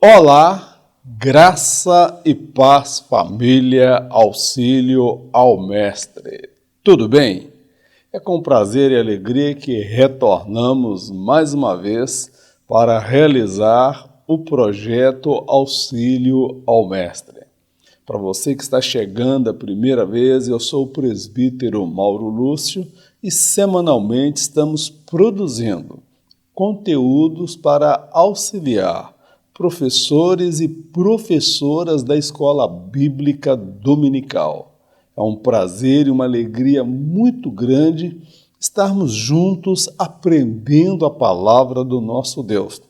Olá, graça e paz, família, auxílio ao Mestre. Tudo bem? É com prazer e alegria que retornamos mais uma vez para realizar o projeto Auxílio ao Mestre. Para você que está chegando a primeira vez, eu sou o presbítero Mauro Lúcio e semanalmente estamos produzindo conteúdos para auxiliar professores e professoras da Escola Bíblica Dominical. É um prazer e uma alegria muito grande estarmos juntos aprendendo a palavra do nosso Deus.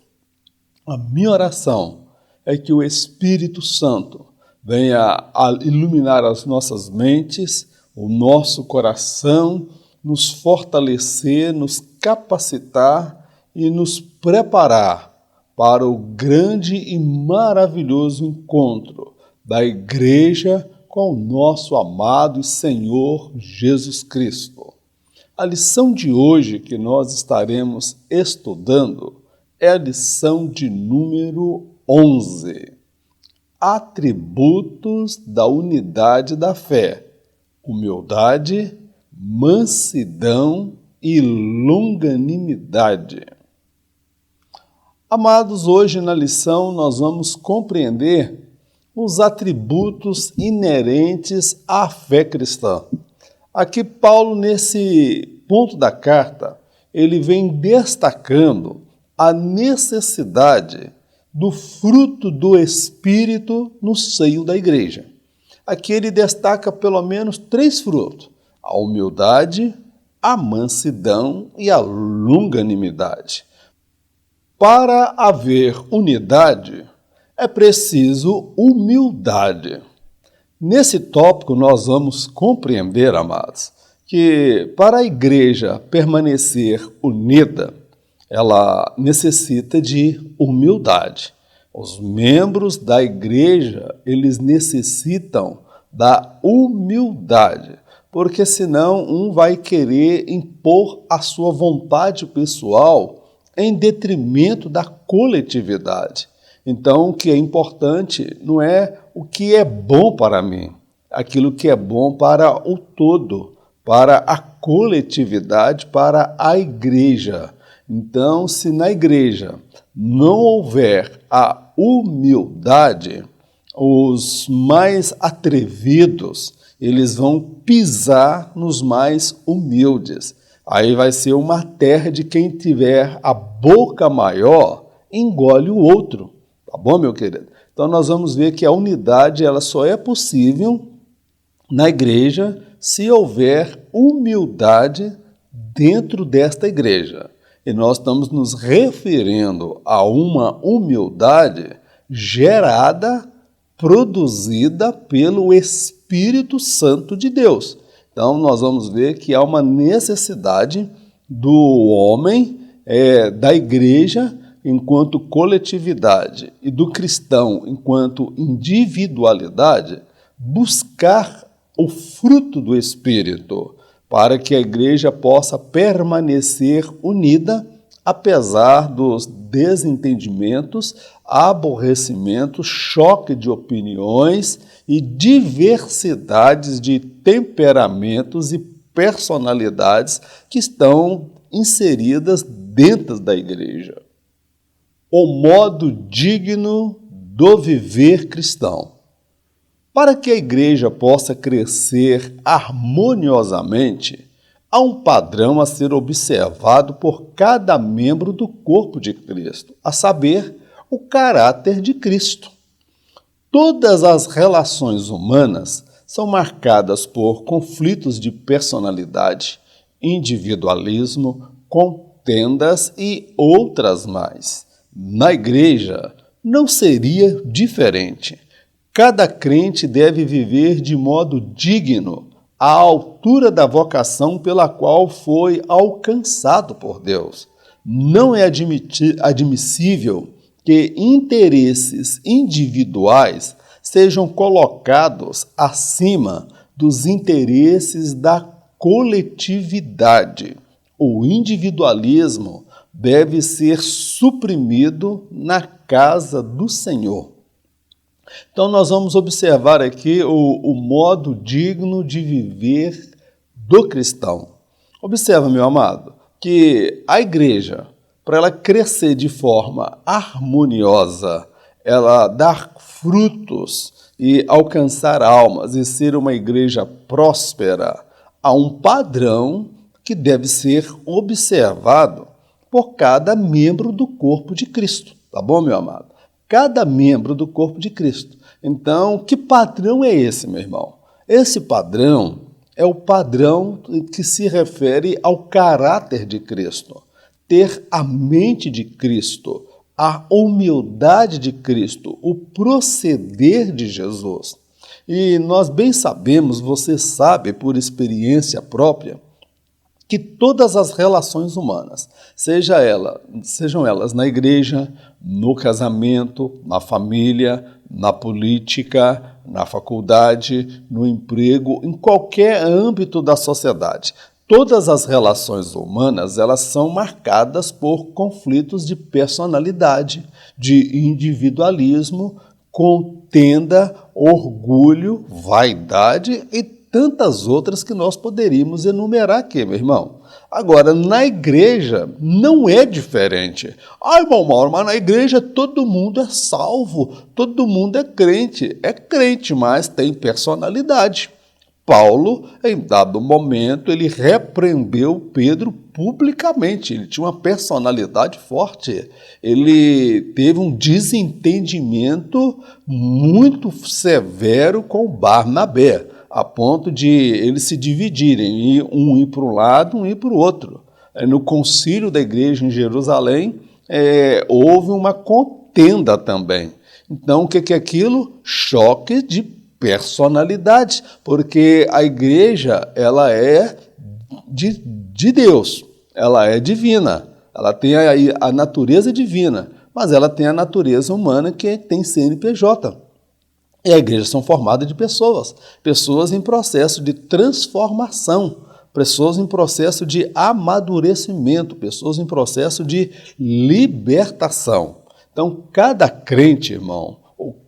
A minha oração é que o Espírito Santo venha a iluminar as nossas mentes, o nosso coração, nos fortalecer, nos capacitar e nos preparar para o grande e maravilhoso encontro da Igreja com o nosso amado e Senhor Jesus Cristo. A lição de hoje que nós estaremos estudando é a lição de número 11. Atributos da unidade da fé: humildade, mansidão e longanimidade. Amados, hoje na lição nós vamos compreender os atributos inerentes à fé cristã. Aqui Paulo, nesse ponto da carta, ele vem destacando a necessidade do fruto do Espírito no seio da igreja. Aqui ele destaca pelo menos 3 frutos: a humildade, a mansidão e a longanimidade. Para haver unidade, é preciso humildade. Nesse tópico, nós vamos compreender, amados, que para a igreja permanecer unida, ela necessita de humildade. Os membros da igreja, eles necessitam da humildade, porque senão um vai querer impor a sua vontade pessoal em detrimento da coletividade. Então, o que é importante não é o que é bom para mim, aquilo que é bom para o todo, para a coletividade, para a igreja. Então, se na igreja não houver a humildade, os mais atrevidos, eles vão pisar nos mais humildes. Aí vai ser uma terra de quem tiver a boca maior, engole o outro. Tá bom, meu querido? Então nós vamos ver que a unidade ela só é possível na igreja se houver humildade dentro desta igreja. E nós estamos nos referindo a uma humildade gerada, produzida pelo Espírito Santo de Deus. Então, nós vamos ver que há uma necessidade do homem, da igreja, enquanto coletividade, e do cristão, enquanto individualidade, buscar o fruto do Espírito, para que a igreja possa permanecer unida, apesar dos desentendimentos, aborrecimentos, choque de opiniões e diversidades de temperamentos e personalidades que estão inseridas dentro da igreja. O modo digno do viver cristão. Para que a igreja possa crescer harmoniosamente, há um padrão a ser observado por cada membro do corpo de Cristo, a saber, o caráter de Cristo. Todas as relações humanas são marcadas por conflitos de personalidade, individualismo, contendas e outras mais. Na igreja, não seria diferente. Cada crente deve viver de modo digno, à altura da vocação pela qual foi alcançado por Deus. Não é admissível que interesses individuais sejam colocados acima dos interesses da coletividade. O individualismo deve ser suprimido na casa do Senhor. Então, nós vamos observar aqui o modo digno de viver do cristão. Observa, meu amado, que a igreja, para ela crescer de forma harmoniosa, ela dar frutos e alcançar almas e ser uma igreja próspera, há um padrão que deve ser observado por cada membro do corpo de Cristo. Tá bom, meu amado? Cada membro do corpo de Cristo. Então, que padrão é esse, meu irmão? Esse padrão é o padrão que se refere ao caráter de Cristo. Ter a mente de Cristo, a humildade de Cristo, o proceder de Jesus. E nós bem sabemos, você sabe por experiência própria, que todas as relações humanas, sejam elas na igreja, no casamento, na família, na política, na faculdade, no emprego, em qualquer âmbito da sociedade, todas as relações humanas, elas são marcadas por conflitos de personalidade, de individualismo, contenda, orgulho, vaidade e tantas outras que nós poderíamos enumerar aqui, meu irmão. Agora, na igreja não é diferente. Ai, irmão Mauro, mas na igreja todo mundo é salvo, todo mundo é crente, mas tem personalidade. Paulo, em dado momento, ele repreendeu Pedro publicamente. Ele tinha uma personalidade forte. Ele teve um desentendimento muito severo com Barnabé, a ponto de eles se dividirem, um ir para um lado, um ir para o outro. No concílio da igreja em Jerusalém, houve uma contenda também. Então, o que é aquilo? Choque de personalidade, porque a igreja, ela é de Deus, ela é divina, ela tem a natureza divina, mas ela tem a natureza humana que tem CNPJ. E a igreja são formadas de pessoas em processo de transformação, pessoas em processo de amadurecimento, pessoas em processo de libertação. Então, cada crente, irmão,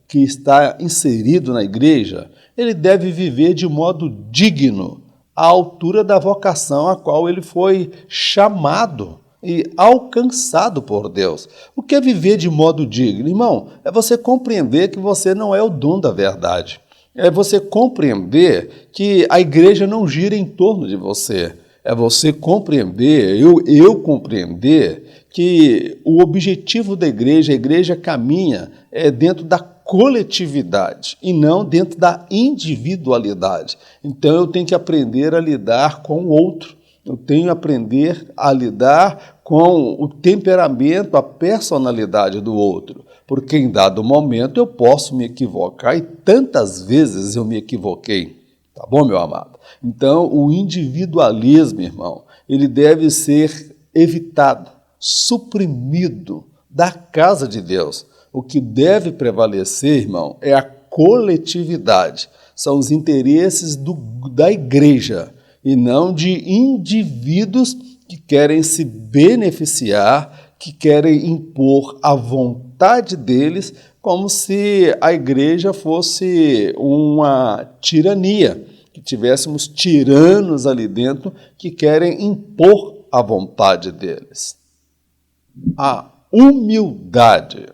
que está inserido na igreja, ele deve viver de modo digno, à altura da vocação a qual ele foi chamado e alcançado por Deus. O que é viver de modo digno? Irmão, é você compreender que você não é o dono da verdade. É você compreender que a igreja não gira em torno de você. É você compreender, eu compreender que o objetivo da igreja, a igreja caminha dentro da coletividade e não dentro da individualidade. Então eu tenho que aprender a lidar com o outro. Eu tenho que aprender a lidar com o temperamento, a personalidade do outro, porque em dado momento eu posso me equivocar e tantas vezes eu me equivoquei. Tá bom, meu amado? Então, o individualismo, irmão, ele deve ser evitado, suprimido da casa de Deus. O que deve prevalecer, irmão, é a coletividade, são os interesses da igreja, e não de indivíduos que querem se beneficiar, que querem impor a vontade deles, como se a igreja fosse uma tirania, que tivéssemos tiranos ali dentro que querem impor a vontade deles. A humildade.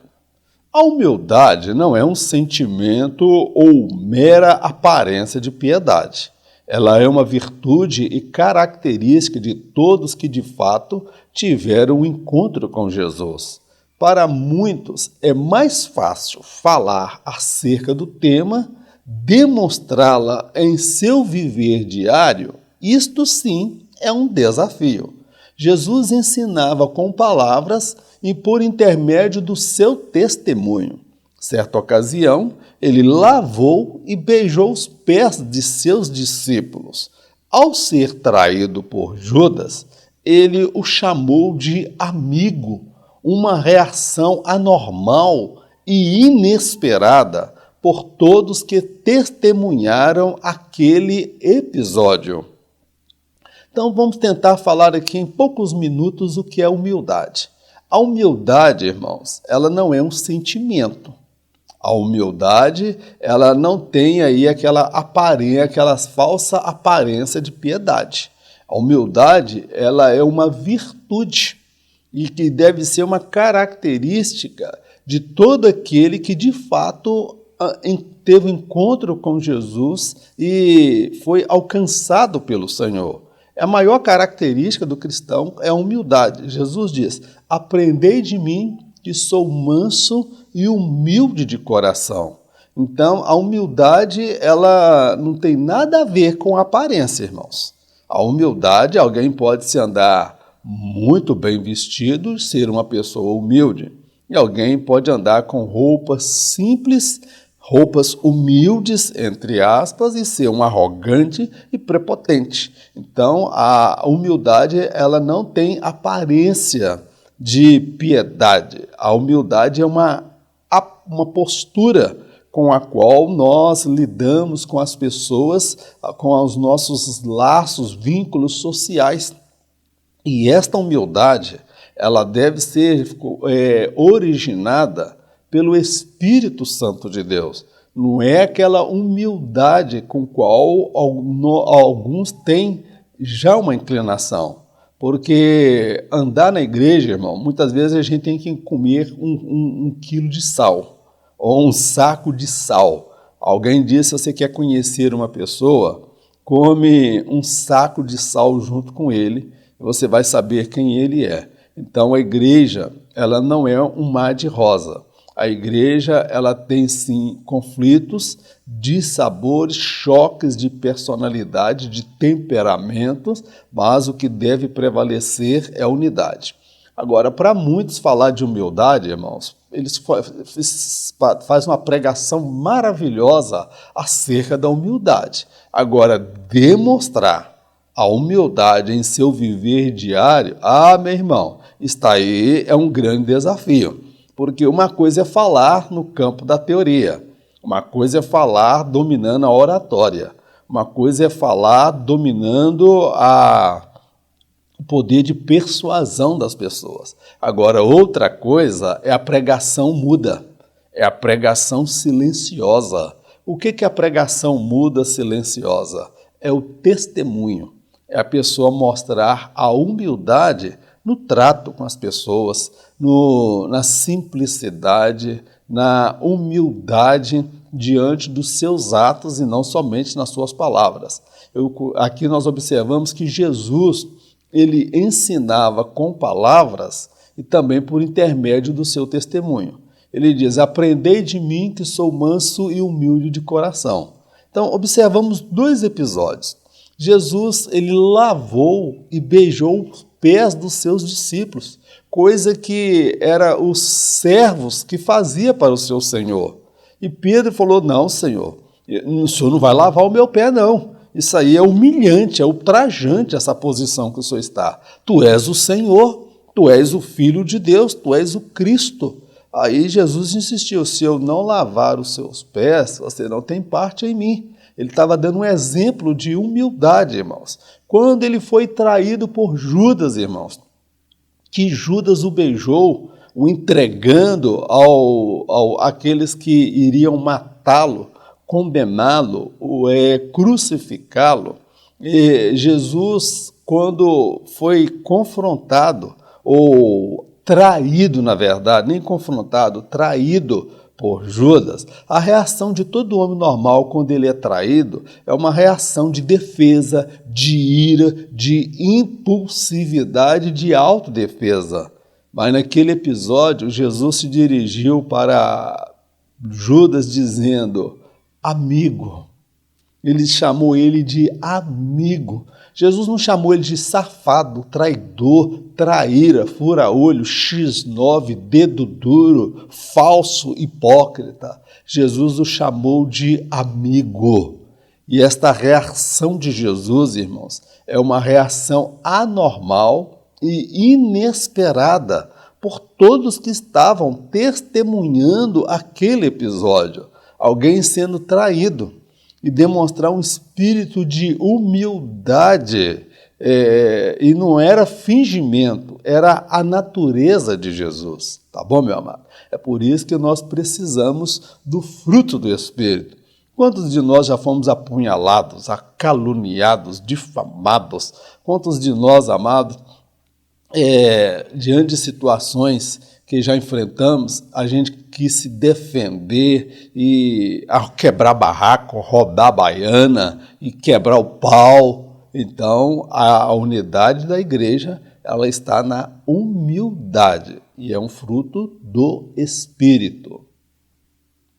A humildade não é um sentimento ou mera aparência de piedade. Ela é uma virtude e característica de todos que, de fato, tiveram um encontro com Jesus. Para muitos, é mais fácil falar acerca do tema, demonstrá-la em seu viver diário. Isto sim é um desafio. Jesus ensinava com palavras e por intermédio do seu testemunho. Certa ocasião, ele lavou e beijou os pés de seus discípulos. Ao ser traído por Judas, ele o chamou de amigo, uma reação anormal e inesperada por todos que testemunharam aquele episódio. Então vamos tentar falar aqui em poucos minutos o que é humildade. A humildade, irmãos, ela não é um sentimento. A humildade, ela não tem aí aquela falsa aparência de piedade. A humildade, ela é uma virtude e que deve ser uma característica de todo aquele que de fato teve um encontro com Jesus e foi alcançado pelo Senhor. A maior característica do cristão é a humildade. Jesus diz: aprendei de mim que sou manso e humilde de coração. Então, a humildade, ela não tem nada a ver com a aparência, irmãos. A humildade, alguém pode se andar muito bem vestido e ser uma pessoa humilde. E alguém pode andar com roupas simples, roupas humildes, entre aspas, e ser um arrogante e prepotente. Então, a humildade, ela não tem aparência de piedade. A humildade é uma postura com a qual nós lidamos com as pessoas, com os nossos laços, vínculos sociais. E esta humildade, ela deve ser originada pelo Espírito Santo de Deus. Não é aquela humildade com qual alguns têm já uma inclinação. Porque andar na igreja, irmão, muitas vezes a gente tem que comer um quilo de sal ou um saco de sal. Alguém disse, se você quer conhecer uma pessoa, come um saco de sal junto com ele e você vai saber quem ele é. Então a igreja, ela não é um mar de rosa. A igreja, ela tem sim conflitos de sabores, choques de personalidade, de temperamentos, mas o que deve prevalecer é a unidade. Agora, para muitos falar de humildade, irmãos, eles fazem uma pregação maravilhosa acerca da humildade. Agora, demonstrar a humildade em seu viver diário, meu irmão, está aí, é um grande desafio. Porque uma coisa é falar no campo da teoria, uma coisa é falar dominando a oratória, uma coisa é falar dominando o poder de persuasão das pessoas. Agora, outra coisa é a pregação muda, é a pregação silenciosa. O que é a pregação muda silenciosa? É o testemunho, é a pessoa mostrar a humildade no trato com as pessoas, na simplicidade, na humildade diante dos seus atos e não somente nas suas palavras. Aqui nós observamos que Jesus, ele ensinava com palavras e também por intermédio do seu testemunho. Ele diz, aprendei de mim que sou manso e humilde de coração. Então, observamos 2 episódios. Jesus, ele lavou e beijou os pés dos seus discípulos, coisa que era os servos que fazia para o seu Senhor. E Pedro falou, não, Senhor, o Senhor não vai lavar o meu pé, não. Isso aí é humilhante, é ultrajante essa posição que o Senhor está. Tu és o Senhor, tu és o Filho de Deus, tu és o Cristo. Aí Jesus insistiu, se eu não lavar os seus pés, você não tem parte em mim. Ele estava dando um exemplo de humildade, irmãos. Quando ele foi traído por Judas, irmãos, que Judas o beijou, o entregando àqueles que iriam matá-lo, condená-lo, crucificá-lo. E Jesus, quando foi confrontado, ou traído, na verdade, nem confrontado, traído por Judas, a reação de todo homem normal quando ele é traído é uma reação de defesa, de ira, de impulsividade, de autodefesa. Mas naquele episódio, Jesus se dirigiu para Judas dizendo, amigo. Ele chamou ele de amigo. Jesus não chamou ele de safado, traidor, traíra, fura-olho, X9, dedo duro, falso, hipócrita. Jesus o chamou de amigo. E esta reação de Jesus, irmãos, é uma reação anormal e inesperada por todos que estavam testemunhando aquele episódio. alguém sendo traído, e demonstrar um espírito de humildade. E não era fingimento, era a natureza de Jesus. Tá bom, meu amado? É por isso que nós precisamos do fruto do Espírito. Quantos de nós já fomos apunhalados, caluniados, difamados? Quantos de nós, amados, diante de situações que já enfrentamos, a gente quis se defender e quebrar barraco, rodar a baiana e quebrar o pau? Então, a unidade da igreja, ela está na humildade e é um fruto do Espírito.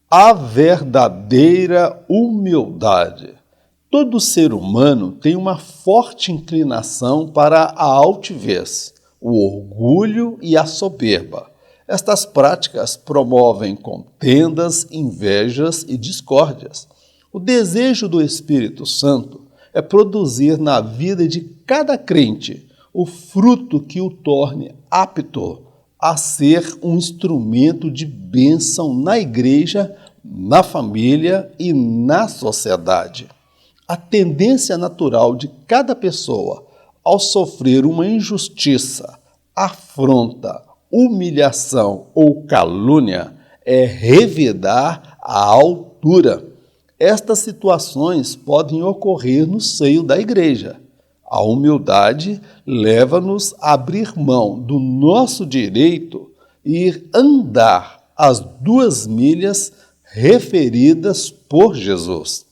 A verdadeira humildade. Todo ser humano tem uma forte inclinação para a altivez, o orgulho e a soberba. Estas práticas promovem contendas, invejas e discórdias. O desejo do Espírito Santo é produzir na vida de cada crente o fruto que o torne apto a ser um instrumento de bênção na igreja, na família e na sociedade. A tendência natural de cada pessoa ao sofrer uma injustiça, afronta, humilhação ou calúnia é revidar a altura. Estas situações podem ocorrer no seio da igreja. A humildade leva-nos a abrir mão do nosso direito e andar as 2 milhas referidas por Jesus.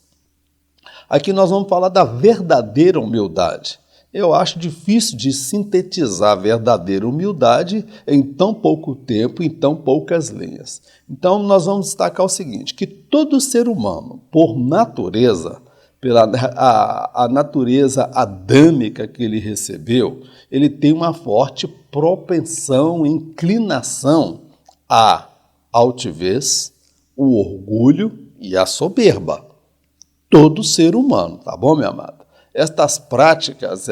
Aqui nós vamos falar da verdadeira humildade. Eu acho difícil de sintetizar a verdadeira humildade em tão pouco tempo, em tão poucas linhas. Então, nós vamos destacar o seguinte, que todo ser humano, por natureza, pela a natureza adâmica que ele recebeu, ele tem uma forte propensão, inclinação à altivez, o orgulho e a soberba. Todo ser humano, tá bom, meu amado? Estas práticas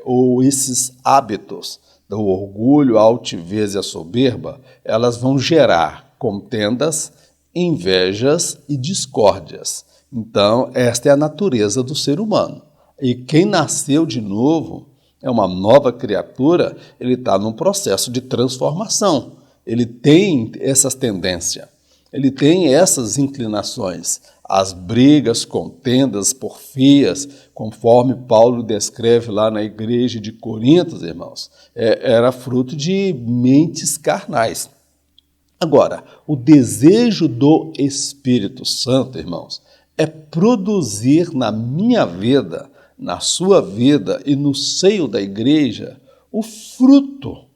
ou esses hábitos do orgulho, a altivez e a soberba, elas vão gerar contendas, invejas e discórdias. Então, esta é a natureza do ser humano. E quem nasceu de novo, é uma nova criatura, ele está num processo de transformação. Ele tem essas tendências, ele tem essas inclinações. As brigas, contendas, porfias, conforme Paulo descreve lá na igreja de Corinto, irmãos, era fruto de mentes carnais. Agora, o desejo do Espírito Santo, irmãos, é produzir na minha vida, na sua vida e no seio da igreja o fruto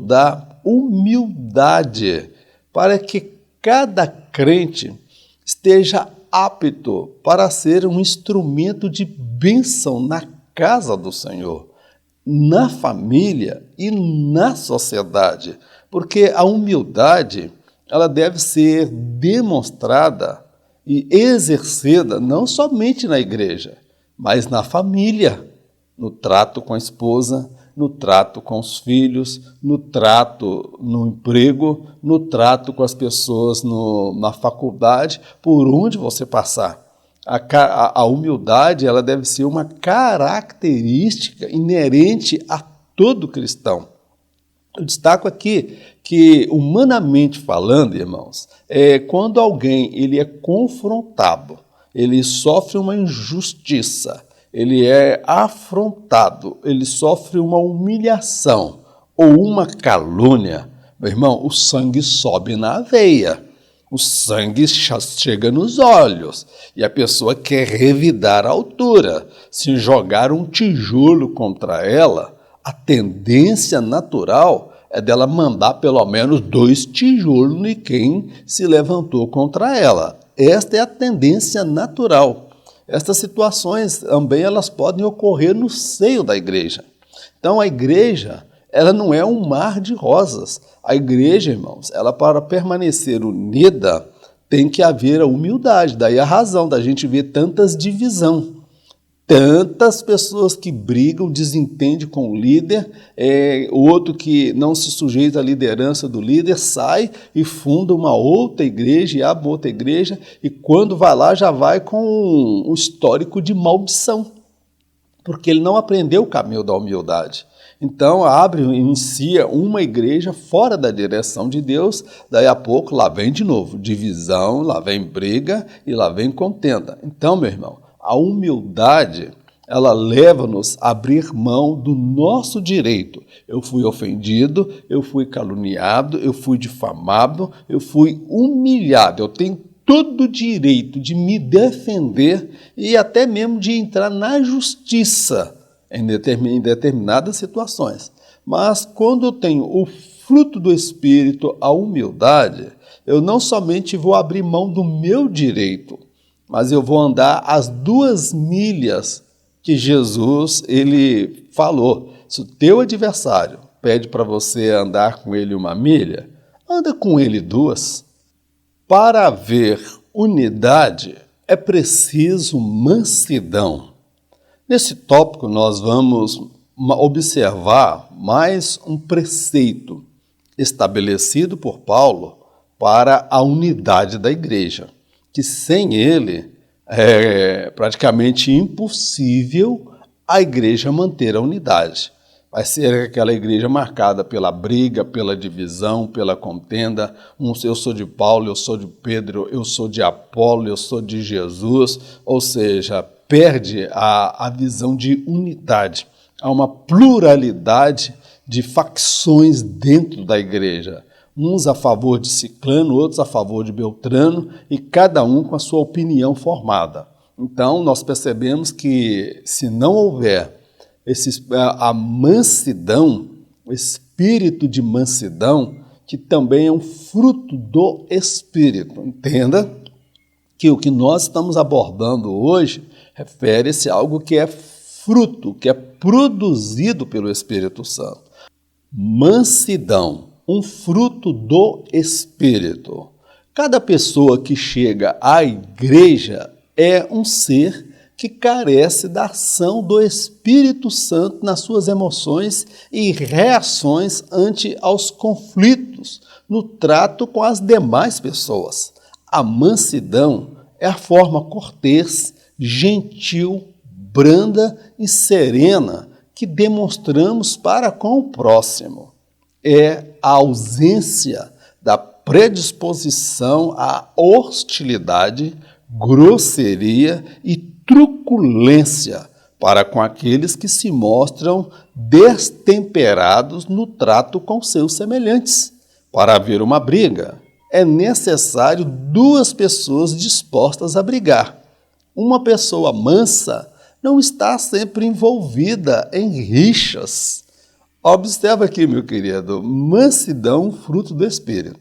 da humildade, para que cada crente esteja apto para ser um instrumento de bênção na casa do Senhor, na família e na sociedade, porque a humildade ela deve ser demonstrada e exercida não somente na igreja, mas na família, no trato com a esposa, no trato com os filhos, no trato no emprego, no trato com as pessoas na faculdade, por onde você passar. A humildade ela deve ser uma característica inerente a todo cristão. Eu destaco aqui que, humanamente falando, irmãos, quando alguém ele é confrontado, ele sofre uma injustiça, ele é afrontado, ele sofre uma humilhação ou uma calúnia, meu irmão, o sangue sobe na veia, o sangue chega nos olhos e a pessoa quer revidar a altura. Se jogar um tijolo contra ela, a tendência natural é dela mandar pelo menos 2 tijolos em quem se levantou contra ela. Esta é a tendência natural. Estas situações também elas podem ocorrer no seio da igreja. Então a igreja ela não é um mar de rosas. A igreja, irmãos, ela para permanecer unida tem que haver a humildade. Daí a razão da gente ver tantas divisões. tantas pessoas que brigam, desentendem com o líder, o outro que não se sujeita à liderança do líder sai e funda uma outra igreja e abre outra igreja, e quando vai lá já vai com um histórico de maldição, porque ele não aprendeu o caminho da humildade. Então inicia uma igreja fora da direção de Deus, daí a pouco lá vem de novo divisão, lá vem briga e lá vem contenda. Então, meu irmão, a humildade, ela leva-nos a abrir mão do nosso direito. Eu fui ofendido, eu fui caluniado, eu fui difamado, eu fui humilhado, eu tenho todo o direito de me defender e até mesmo de entrar na justiça em determinadas situações. Mas quando eu tenho o fruto do Espírito, a humildade, eu não somente vou abrir mão do meu direito, mas eu vou andar as 2 milhas que Jesus ele falou. Se o teu adversário pede para você andar com ele 1 milha, anda com ele 2. Para haver unidade, é preciso mansidão. Nesse tópico, nós vamos observar mais um preceito estabelecido por Paulo para a unidade da igreja, que sem ele é praticamente impossível a igreja manter a unidade. Vai ser aquela igreja marcada pela briga, pela divisão, pela contenda. Eu sou de Paulo, eu sou de Pedro, eu sou de Apolo, eu sou de Jesus. Ou seja, perde a visão de unidade. Há uma pluralidade de facções dentro da igreja. Uns a favor de Ciclano, outros a favor de Beltrano, e cada um com a sua opinião formada. Então, nós percebemos que se não houver a mansidão, o espírito de mansidão, que também é um fruto do Espírito. Entenda que o que nós estamos abordando hoje refere-se a algo que é fruto, que é produzido pelo Espírito Santo. Mansidão, um fruto do Espírito. Cada pessoa que chega à igreja é um ser que carece da ação do Espírito Santo nas suas emoções e reações ante aos conflitos no trato com as demais pessoas. A mansidão é a forma cortês, gentil, branda e serena que demonstramos para com o próximo. É a ausência da predisposição à hostilidade, grosseria e truculência para com aqueles que se mostram destemperados no trato com seus semelhantes. Para haver uma briga, é necessário 2 pessoas dispostas a brigar. Uma pessoa mansa não está sempre envolvida em rixas. Observa aqui, meu querido, mansidão, fruto do Espírito.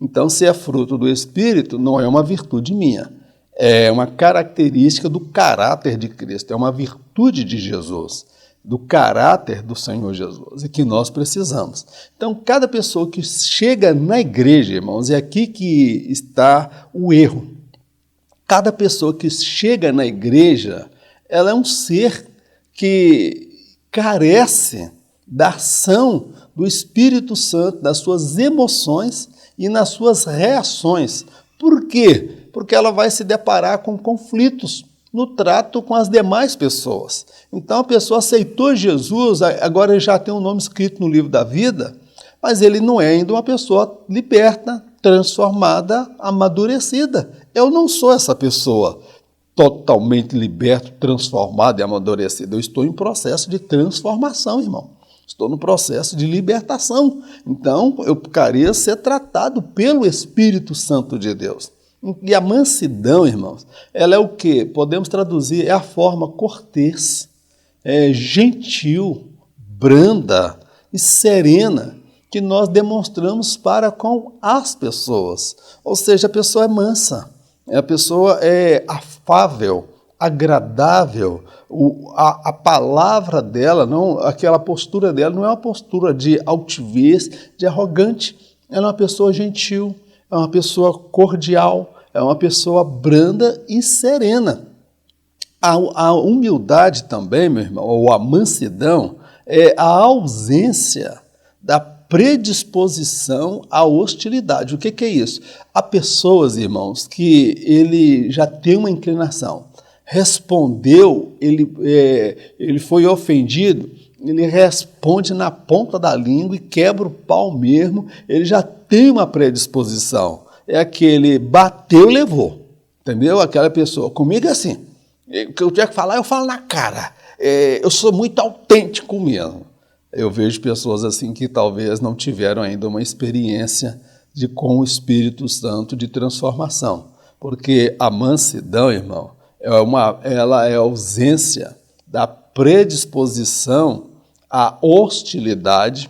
Então, se é fruto do Espírito, não é uma virtude minha. É uma característica do caráter de Cristo, é uma virtude de Jesus, do caráter do Senhor Jesus, e que nós precisamos. Então, cada pessoa que chega na igreja, irmãos, é aqui que está o erro. Cada pessoa que chega na igreja, ela é um ser que carece da ação do Espírito Santo, das suas emoções e nas suas reações. Por quê? Porque ela vai se deparar com conflitos no trato com as demais pessoas. Então a pessoa aceitou Jesus, agora já tem um nome escrito no livro da vida, mas ele não é ainda uma pessoa liberta, transformada, amadurecida. Eu não sou essa pessoa totalmente liberto, transformado e amadurecido. Eu estou em processo de transformação, irmão. Estou no processo de libertação. Então, eu careço ser tratado pelo Espírito Santo de Deus. E a mansidão, irmãos, ela é o quê? Podemos traduzir, é a forma cortês, gentil, branda e serena que nós demonstramos para com as pessoas. Ou seja, a pessoa é mansa, a pessoa é afável, agradável, a palavra dela, não, aquela postura dela não é uma postura de altivez, de arrogante, ela é uma pessoa gentil, é uma pessoa cordial, é uma pessoa branda e serena. A humildade também, meu irmão, ou a mansidão, é a ausência da predisposição à hostilidade. O que é isso? Há pessoas, irmãos, que ele já tem uma inclinação, respondeu, ele foi ofendido, ele responde na ponta da língua e quebra o pau mesmo, ele já tem uma predisposição. É aquele bateu e levou, entendeu? Aquela pessoa, comigo é assim, o que eu tiver que falar, eu falo na cara, eu sou muito autêntico mesmo. Eu vejo pessoas assim que talvez não tiveram ainda uma experiência com o Espírito Santo de transformação, porque a mansidão, irmão, ela é a ausência da predisposição à hostilidade,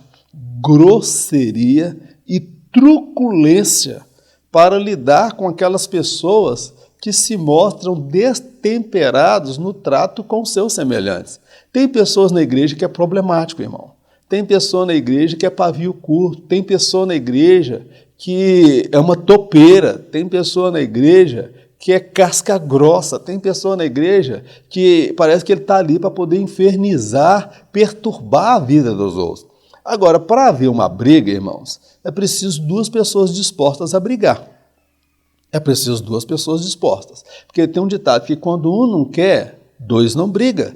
grosseria e truculência para lidar com aquelas pessoas que se mostram destemperados no trato com seus semelhantes. Tem pessoas na igreja que é problemático, irmão. Tem pessoa na igreja que é pavio curto. Tem pessoa na igreja que é uma topeira. Tem pessoa na igreja que é casca grossa. Tem pessoa na igreja que parece que ele está ali para poder infernizar, perturbar a vida dos outros. Agora, para haver uma briga, irmãos, é preciso duas pessoas dispostas a brigar. É preciso duas pessoas dispostas. Porque tem um ditado que quando um não quer, dois não brigam.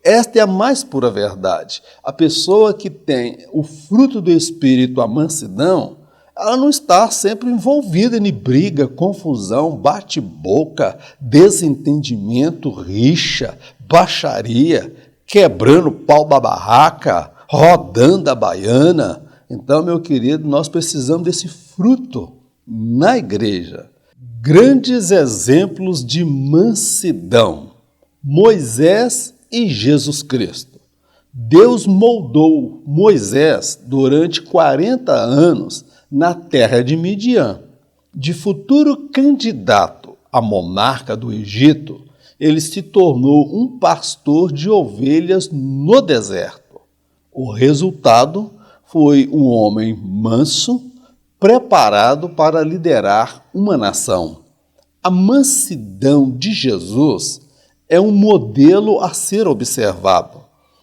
Esta é a mais pura verdade. A pessoa que tem o fruto do Espírito, a mansidão, ela não está sempre envolvida em briga, confusão, bate-boca, desentendimento, rixa, baixaria, quebrando o pau da barraca, rodando a baiana. Então, meu querido, nós precisamos desse fruto na igreja. Grandes exemplos de mansidão. Moisés e Jesus Cristo. Deus moldou Moisés durante 40 anos na terra de Midian. De futuro candidato a monarca do Egito, ele se tornou um pastor de ovelhas no deserto. O resultado foi um homem manso, preparado para liderar uma nação. A mansidão de Jesus é um modelo a ser observado.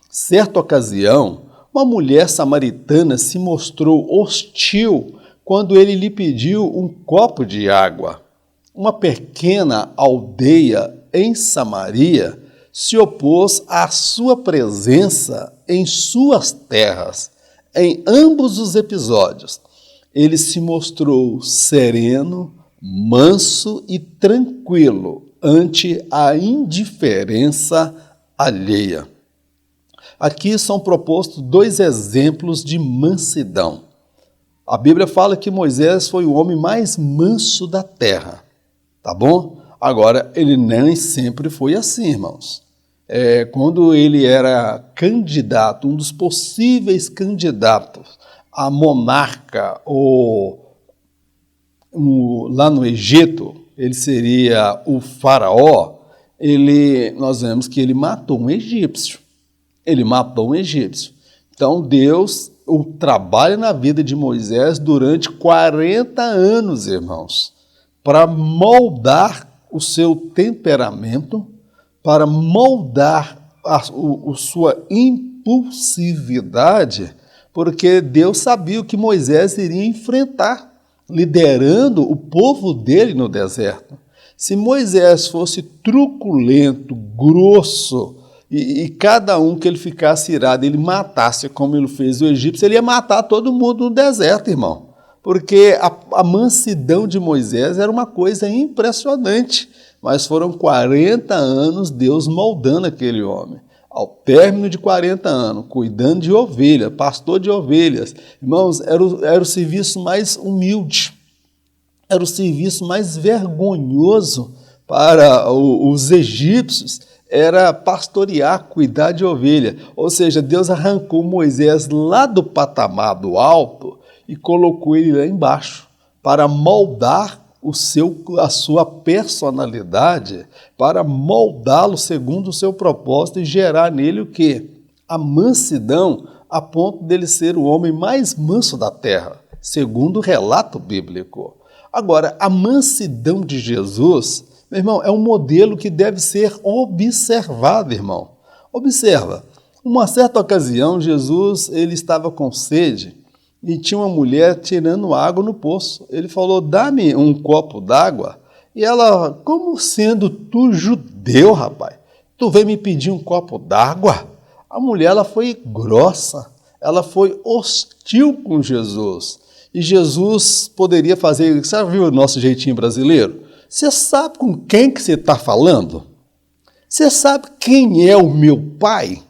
Certa ocasião, uma mulher samaritana se mostrou hostil quando ele lhe pediu um copo de água. Uma pequena aldeia em Samaria se opôs à sua presença em suas terras. Em ambos os episódios, ele se mostrou sereno, manso e tranquilo ante a indiferença alheia. Aqui são propostos dois exemplos de mansidão. A Bíblia fala que Moisés foi o homem mais manso da terra, tá bom? Agora, ele nem sempre foi assim, irmãos. Quando ele era candidato, um dos possíveis candidatos a monarca, lá no Egito, ele seria o faraó, nós vemos que ele matou um egípcio. Então, Deus trabalha na vida de Moisés durante 40 anos, irmãos, para moldar o seu temperamento, para moldar a sua impulsividade, porque Deus sabia o que Moisés iria enfrentar, liderando o povo dele no deserto. Se Moisés fosse truculento, grosso, e cada um que ele ficasse irado, ele matasse, como ele fez o egípcio, ele ia matar todo mundo no deserto, irmão. Porque a mansidão de Moisés era uma coisa impressionante. Mas foram 40 anos Deus moldando aquele homem. Ao término de 40 anos, cuidando de ovelha, pastor de ovelhas. Irmãos, era o serviço mais humilde, era o serviço mais vergonhoso para os egípcios, era pastorear, cuidar de ovelha. Ou seja, Deus arrancou Moisés lá do patamar do alto e colocou ele lá embaixo para moldar a sua personalidade, para moldá-lo segundo o seu propósito e gerar nele o quê? A mansidão, a ponto dele ser o homem mais manso da terra, segundo o relato bíblico. Agora, a mansidão de Jesus Meu irmão, é um modelo que deve ser observado, irmão. Observa, uma certa ocasião, Jesus ele estava com sede e tinha uma mulher tirando água no poço. Ele falou, dá-me um copo d'água. E ela, como sendo tu judeu, rapaz, tu vem me pedir um copo d'água? A mulher ela foi grossa, ela foi hostil com Jesus. E Jesus poderia fazer, você já viu o nosso jeitinho brasileiro? Você sabe com quem que você está falando? Você sabe quem é o meu pai?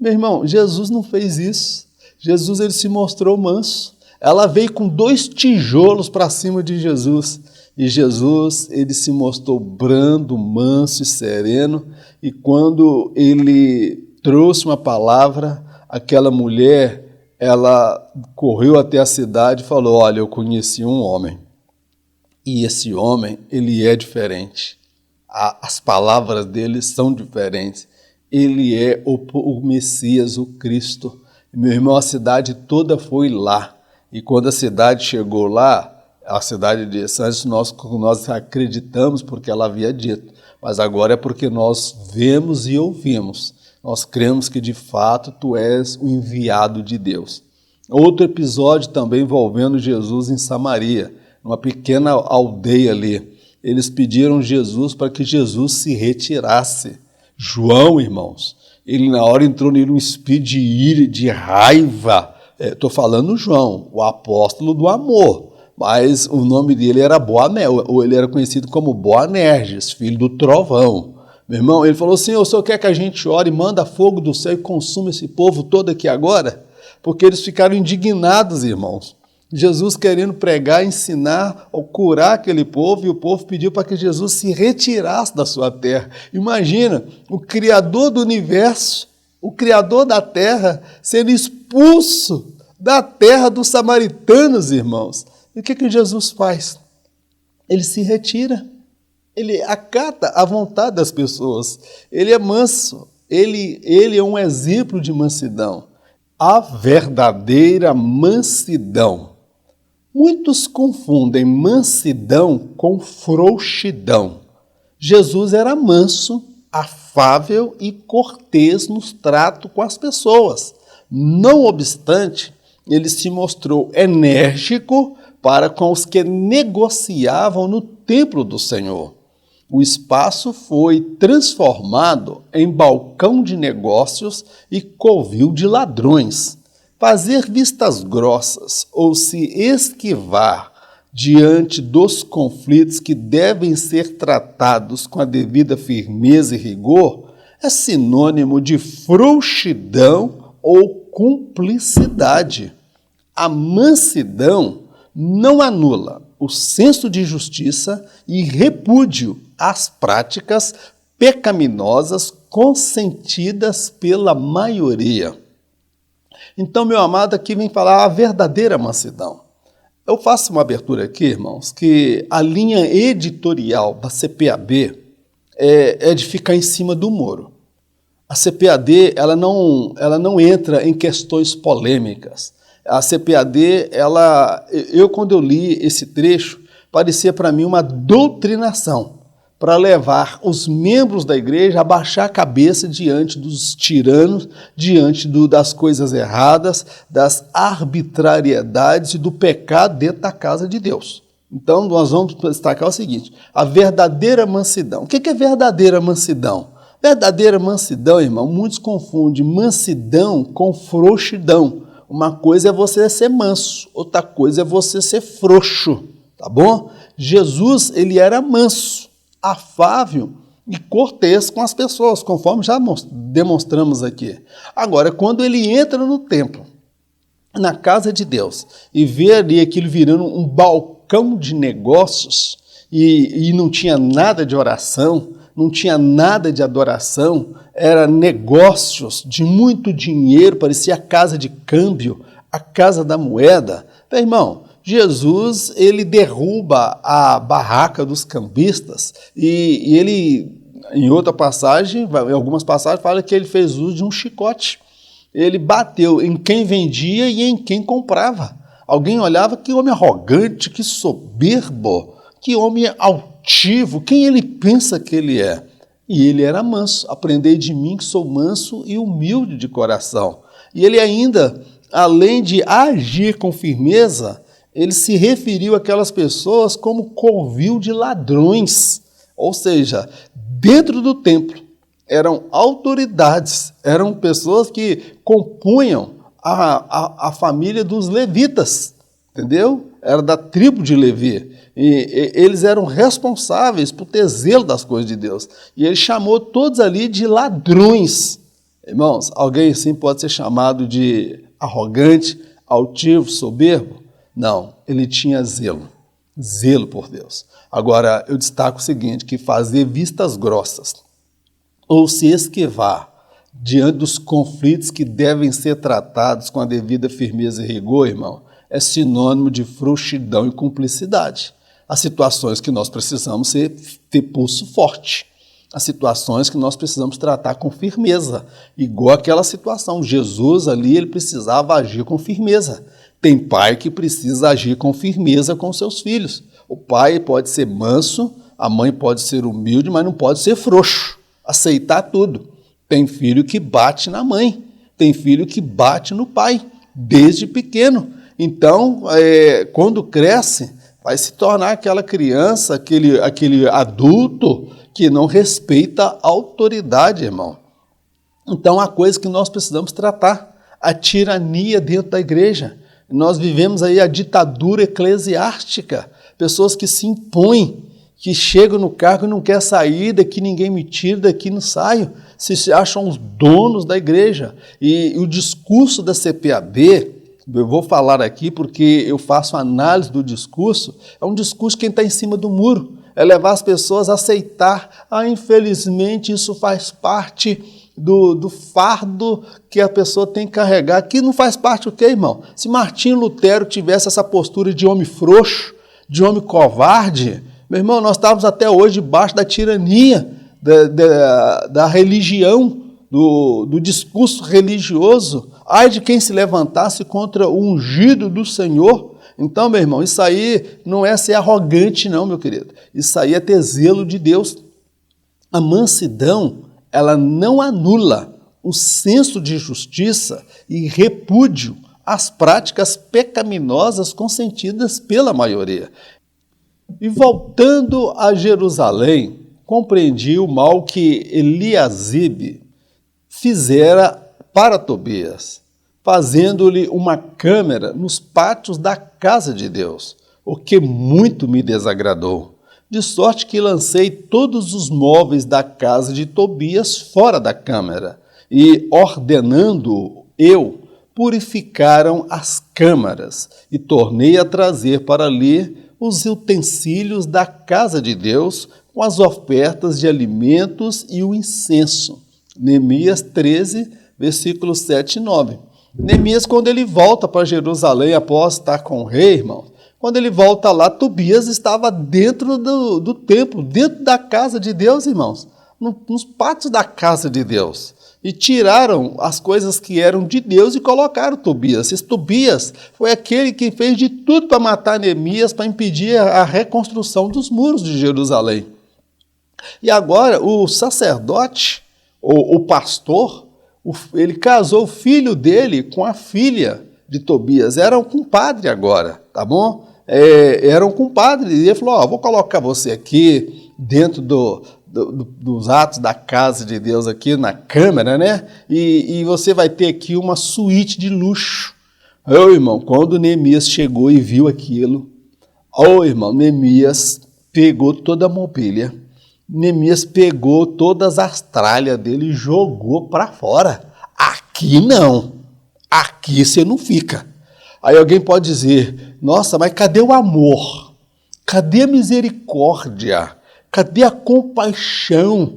Meu irmão, Jesus não fez isso. Jesus ele se mostrou manso. Ela veio com 2 tijolos para cima de Jesus. E Jesus ele se mostrou brando, manso e sereno. E quando ele trouxe uma palavra, aquela mulher, ela correu até a cidade e falou, olha, eu conheci um homem. E esse homem, ele é diferente. As palavras dele são diferentes. Ele é o Messias, o Cristo. Meu irmão, a cidade toda foi lá. E quando a cidade chegou lá, a cidade disse, antes nós acreditamos porque ela havia dito, mas agora é porque nós vemos e ouvimos. Nós cremos que de fato tu és o enviado de Deus. Outro episódio também envolvendo Jesus em Samaria, numa pequena aldeia ali. Eles pediram Jesus para que Jesus se retirasse. João, irmãos, ele na hora entrou nele um espírito de ira, de raiva. Estou falando João, o apóstolo do amor. Mas o nome dele era Boanerges, ou ele era conhecido como Boanerges, filho do trovão. Meu irmão, ele falou assim, o senhor quer que a gente ore, manda fogo do céu e consuma esse povo todo aqui agora? Porque eles ficaram indignados, irmãos. Jesus querendo pregar, ensinar, ou curar aquele povo, e o povo pediu para que Jesus se retirasse da sua terra. Imagina, o Criador do universo, o Criador da terra, sendo expulso da terra dos samaritanos, irmãos. E o que Jesus faz? Ele se retira, ele acata a vontade das pessoas, ele é manso, ele é um exemplo de mansidão, a verdadeira mansidão. Muitos confundem mansidão com frouxidão. Jesus era manso, afável e cortês no trato com as pessoas. Não obstante, ele se mostrou enérgico para com os que negociavam no templo do Senhor. O espaço foi transformado em balcão de negócios e covil de ladrões. Fazer vistas grossas ou se esquivar diante dos conflitos que devem ser tratados com a devida firmeza e rigor é sinônimo de frouxidão ou cumplicidade. A mansidão não anula o senso de justiça e repúdio às práticas pecaminosas consentidas pela maioria. Então, meu amado, aqui vem falar a verdadeira mansidão. Eu faço uma abertura aqui, irmãos, que a linha editorial da CPAB é de ficar em cima do muro. A CPAD ela não entra em questões polêmicas. A CPAD, quando eu li esse trecho, parecia para mim uma doutrinação para levar os membros da igreja a baixar a cabeça diante dos tiranos, diante das coisas erradas, das arbitrariedades e do pecado dentro da casa de Deus. Então, nós vamos destacar o seguinte, a verdadeira mansidão. O que é verdadeira mansidão? Verdadeira mansidão, irmão, muitos confundem mansidão com frouxidão. Uma coisa é você ser manso, outra coisa é você ser frouxo, tá bom? Jesus, ele era manso, afável e cortês com as pessoas, conforme já demonstramos aqui. Agora, quando ele entra no templo, na casa de Deus, e vê ali aquilo virando um balcão de negócios, e não tinha nada de oração, não tinha nada de adoração, era negócios de muito dinheiro, parecia a casa de câmbio, a casa da moeda. Então, irmão, Jesus, ele derruba a barraca dos cambistas e ele, em outra passagem, em algumas passagens, fala que ele fez uso de um chicote. Ele bateu em quem vendia e em quem comprava. Alguém olhava, que homem arrogante, que soberbo, que homem altivo, quem ele pensa que ele é? E ele era manso. Aprendei de mim que sou manso e humilde de coração. E ele ainda, além de agir com firmeza, ele se referiu àquelas pessoas como covil de ladrões. Ou seja, dentro do templo, eram autoridades, eram pessoas que compunham a família dos levitas, entendeu? Era da tribo de Levi. E eles eram responsáveis por ter zelo das coisas de Deus. E ele chamou todos ali de ladrões. Irmãos, alguém assim pode ser chamado de arrogante, altivo, soberbo? Não, ele tinha zelo. Zelo por Deus. Agora, eu destaco o seguinte, que fazer vistas grossas ou se esquivar diante dos conflitos que devem ser tratados com a devida firmeza e rigor, irmão, é sinônimo de frouxidão e cumplicidade. Há situações que nós precisamos ter pulso forte. Há situações que nós precisamos tratar com firmeza. Igual aquela situação. Jesus ali, ele precisava agir com firmeza. Tem pai que precisa agir com firmeza com seus filhos. O pai pode ser manso, a mãe pode ser humilde, mas não pode ser frouxo. Aceitar tudo. Tem filho que bate na mãe. Tem filho que bate no pai, desde pequeno. Então, quando cresce, vai se tornar aquela criança, aquele adulto que não respeita a autoridade, irmão. Então, há coisas que nós precisamos tratar. A tirania dentro da igreja. Nós vivemos aí a ditadura eclesiástica. Pessoas que se impõem, que chegam no cargo e não querem sair, daqui ninguém me tira, daqui não saio. Se acham os donos da igreja. E o discurso da CPAB, eu vou falar aqui porque eu faço análise do discurso, é um discurso quem está em cima do muro, é levar as pessoas a aceitar, infelizmente isso faz parte do fardo que a pessoa tem que carregar, que não faz parte o quê, irmão? Se Martinho Lutero tivesse essa postura de homem frouxo, de homem covarde, meu irmão, nós estávamos até hoje debaixo da tirania da religião, do discurso religioso. Ai de quem se levantasse contra o ungido do Senhor. Então, meu irmão, isso aí não é ser arrogante, não, meu querido. Isso aí é ter zelo de Deus. A mansidão, ela não anula o senso de justiça e repúdio às práticas pecaminosas consentidas pela maioria. E voltando a Jerusalém, compreendi o mal que Eliasibe fizera para Tobias, fazendo-lhe uma câmara nos pátios da casa de Deus, o que muito me desagradou, de sorte que lancei todos os móveis da casa de Tobias fora da câmara, e, ordenando eu, purificaram as câmaras, e tornei a trazer para ali os utensílios da casa de Deus, com as ofertas de alimentos e o incenso. Neemias 13, versículos 7 e 9. Neemias, quando ele volta para Jerusalém após estar com o rei, irmão, quando ele volta lá, Tobias estava dentro do templo, dentro da casa de Deus, irmãos, nos pátios da casa de Deus. E tiraram as coisas que eram de Deus e colocaram Tobias. Esse Tobias foi aquele que fez de tudo para matar Neemias, para impedir a reconstrução dos muros de Jerusalém. E agora o sacerdote, o pastor, ele casou o filho dele com a filha de Tobias. Era um compadre agora, tá bom? Era um compadre. E ele falou, vou colocar você aqui dentro dos atos da casa de Deus aqui na câmara, né? E você vai ter aqui uma suíte de luxo. Irmão, quando Neemias chegou e viu aquilo, irmão, Neemias pegou toda a mobília, Neemias pegou todas as tralhas dele e jogou para fora. Aqui não, aqui você não fica. Aí alguém pode dizer, nossa, mas cadê o amor? Cadê a misericórdia? Cadê a compaixão?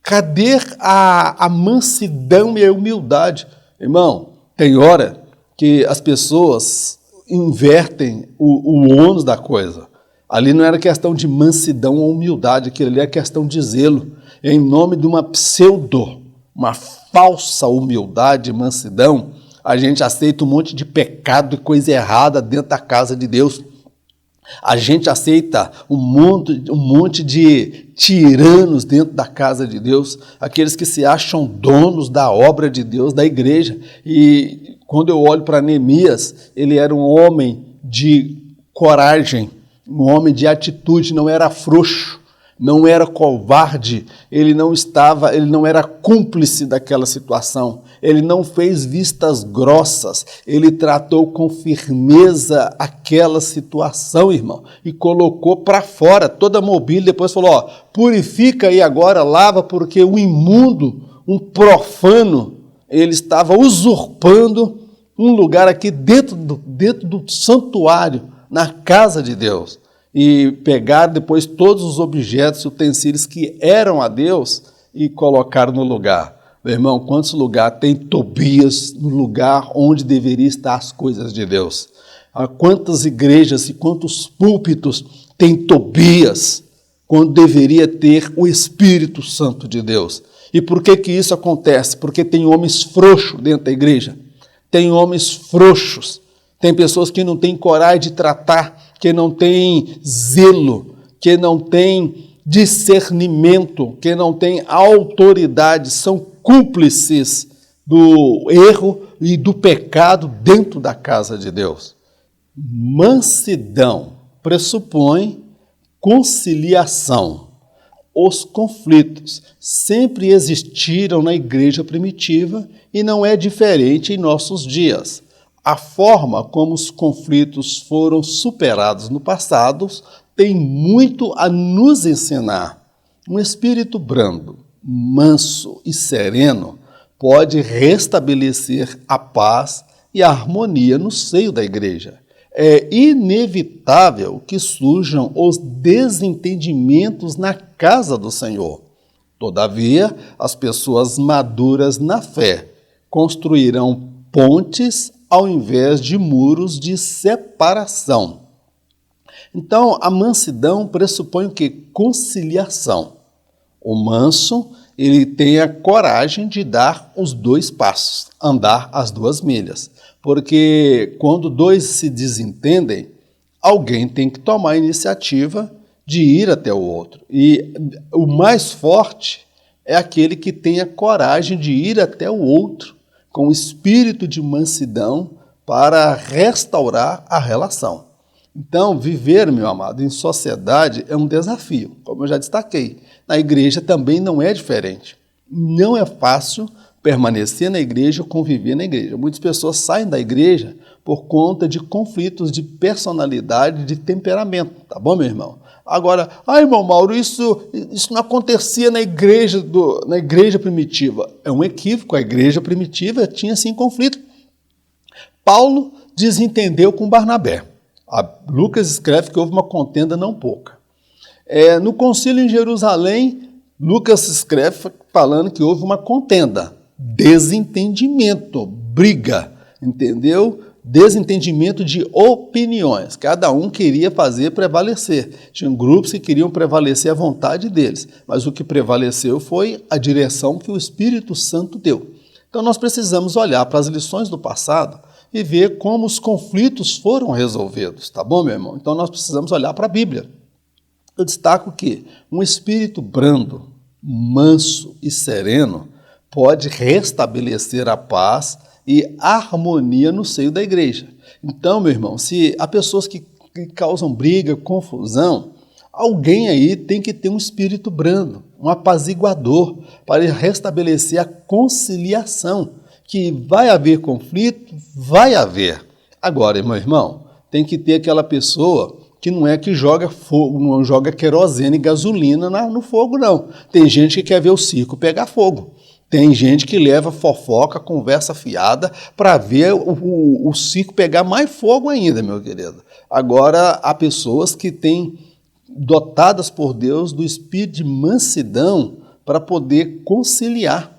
Cadê a mansidão e a humildade? Irmão, tem hora que as pessoas invertem o ônus da coisa. Ali não era questão de mansidão ou humildade, aquilo ali é questão de zelo. Em nome de uma uma falsa humildade e mansidão, a gente aceita um monte de pecado e coisa errada dentro da casa de Deus. A gente aceita um monte de tiranos dentro da casa de Deus, aqueles que se acham donos da obra de Deus, da igreja. E quando eu olho para Neemias, ele era um homem de coragem, um homem de atitude, não era frouxo, não era covarde, ele não era cúmplice daquela situação, ele não fez vistas grossas, ele tratou com firmeza aquela situação, irmão, e colocou para fora toda a mobília, depois falou, purifica aí agora, lava, porque o imundo, um profano, ele estava usurpando um lugar aqui dentro do santuário, na casa de Deus. E pegaram depois todos os objetos, utensílios que eram a Deus e colocaram no lugar. Meu irmão, quantos lugares tem Tobias no lugar onde deveria estar as coisas de Deus? Quantas igrejas e quantos púlpitos tem Tobias quando deveria ter o Espírito Santo de Deus? E por que isso acontece? Porque tem homens frouxos dentro da igreja, tem homens frouxos, tem pessoas que não têm coragem de tratar, que não têm zelo, que não têm discernimento, que não têm autoridade, são cúmplices do erro e do pecado dentro da casa de Deus. Mansidão pressupõe conciliação. Os conflitos sempre existiram na igreja primitiva e não é diferente em nossos dias. A forma como os conflitos foram superados no passado tem muito a nos ensinar. Um espírito brando, manso e sereno pode restabelecer a paz e a harmonia no seio da igreja. É inevitável que surjam os desentendimentos na casa do Senhor. Todavia, as pessoas maduras na fé construirão pontes ao invés de muros de separação. Então, a mansidão pressupõe o quê? Conciliação. O manso, ele tem a coragem de dar os 2 passos, andar as 2 milhas. Porque quando 2 se desentendem, alguém tem que tomar a iniciativa de ir até o outro. E o mais forte é aquele que tem a coragem de ir até o outro, com espírito de mansidão para restaurar a relação. Então, viver, meu amado, em sociedade é um desafio, como eu já destaquei. Na igreja também não é diferente. Não é fácil permanecer na igreja, conviver na igreja. Muitas pessoas saem da igreja por conta de conflitos de personalidade, de temperamento, tá bom, meu irmão? Agora, irmão Mauro, isso não acontecia na igreja primitiva. É um equívoco, a igreja primitiva tinha sim conflito. Paulo desentendeu com Barnabé. Lucas escreve que houve uma contenda não pouca. No concílio em Jerusalém, Lucas escreve falando que houve uma contenda, desentendimento, briga, entendeu? Desentendimento de opiniões. Cada um queria fazer prevalecer. Tinha grupos que queriam prevalecer a vontade deles, mas o que prevaleceu foi a direção que o Espírito Santo deu. Então nós precisamos olhar para as lições do passado e ver como os conflitos foram resolvidos, tá bom, meu irmão? Então nós precisamos olhar para a Bíblia. Eu destaco que um espírito brando, manso e sereno pode restabelecer a paz e harmonia no seio da igreja. Então, meu irmão, se há pessoas que causam briga, confusão, alguém aí tem que ter um espírito brando, um apaziguador, para restabelecer a conciliação. Que vai haver conflito, vai haver. Agora, meu irmão, tem que ter aquela pessoa que não é que joga fogo, não joga querosene e gasolina no fogo, não. Tem gente que quer ver o circo pegar fogo. Tem gente que leva fofoca, conversa fiada, para ver o circo pegar mais fogo ainda, meu querido. Agora, há pessoas que têm, dotadas por Deus do espírito de mansidão, para poder conciliar,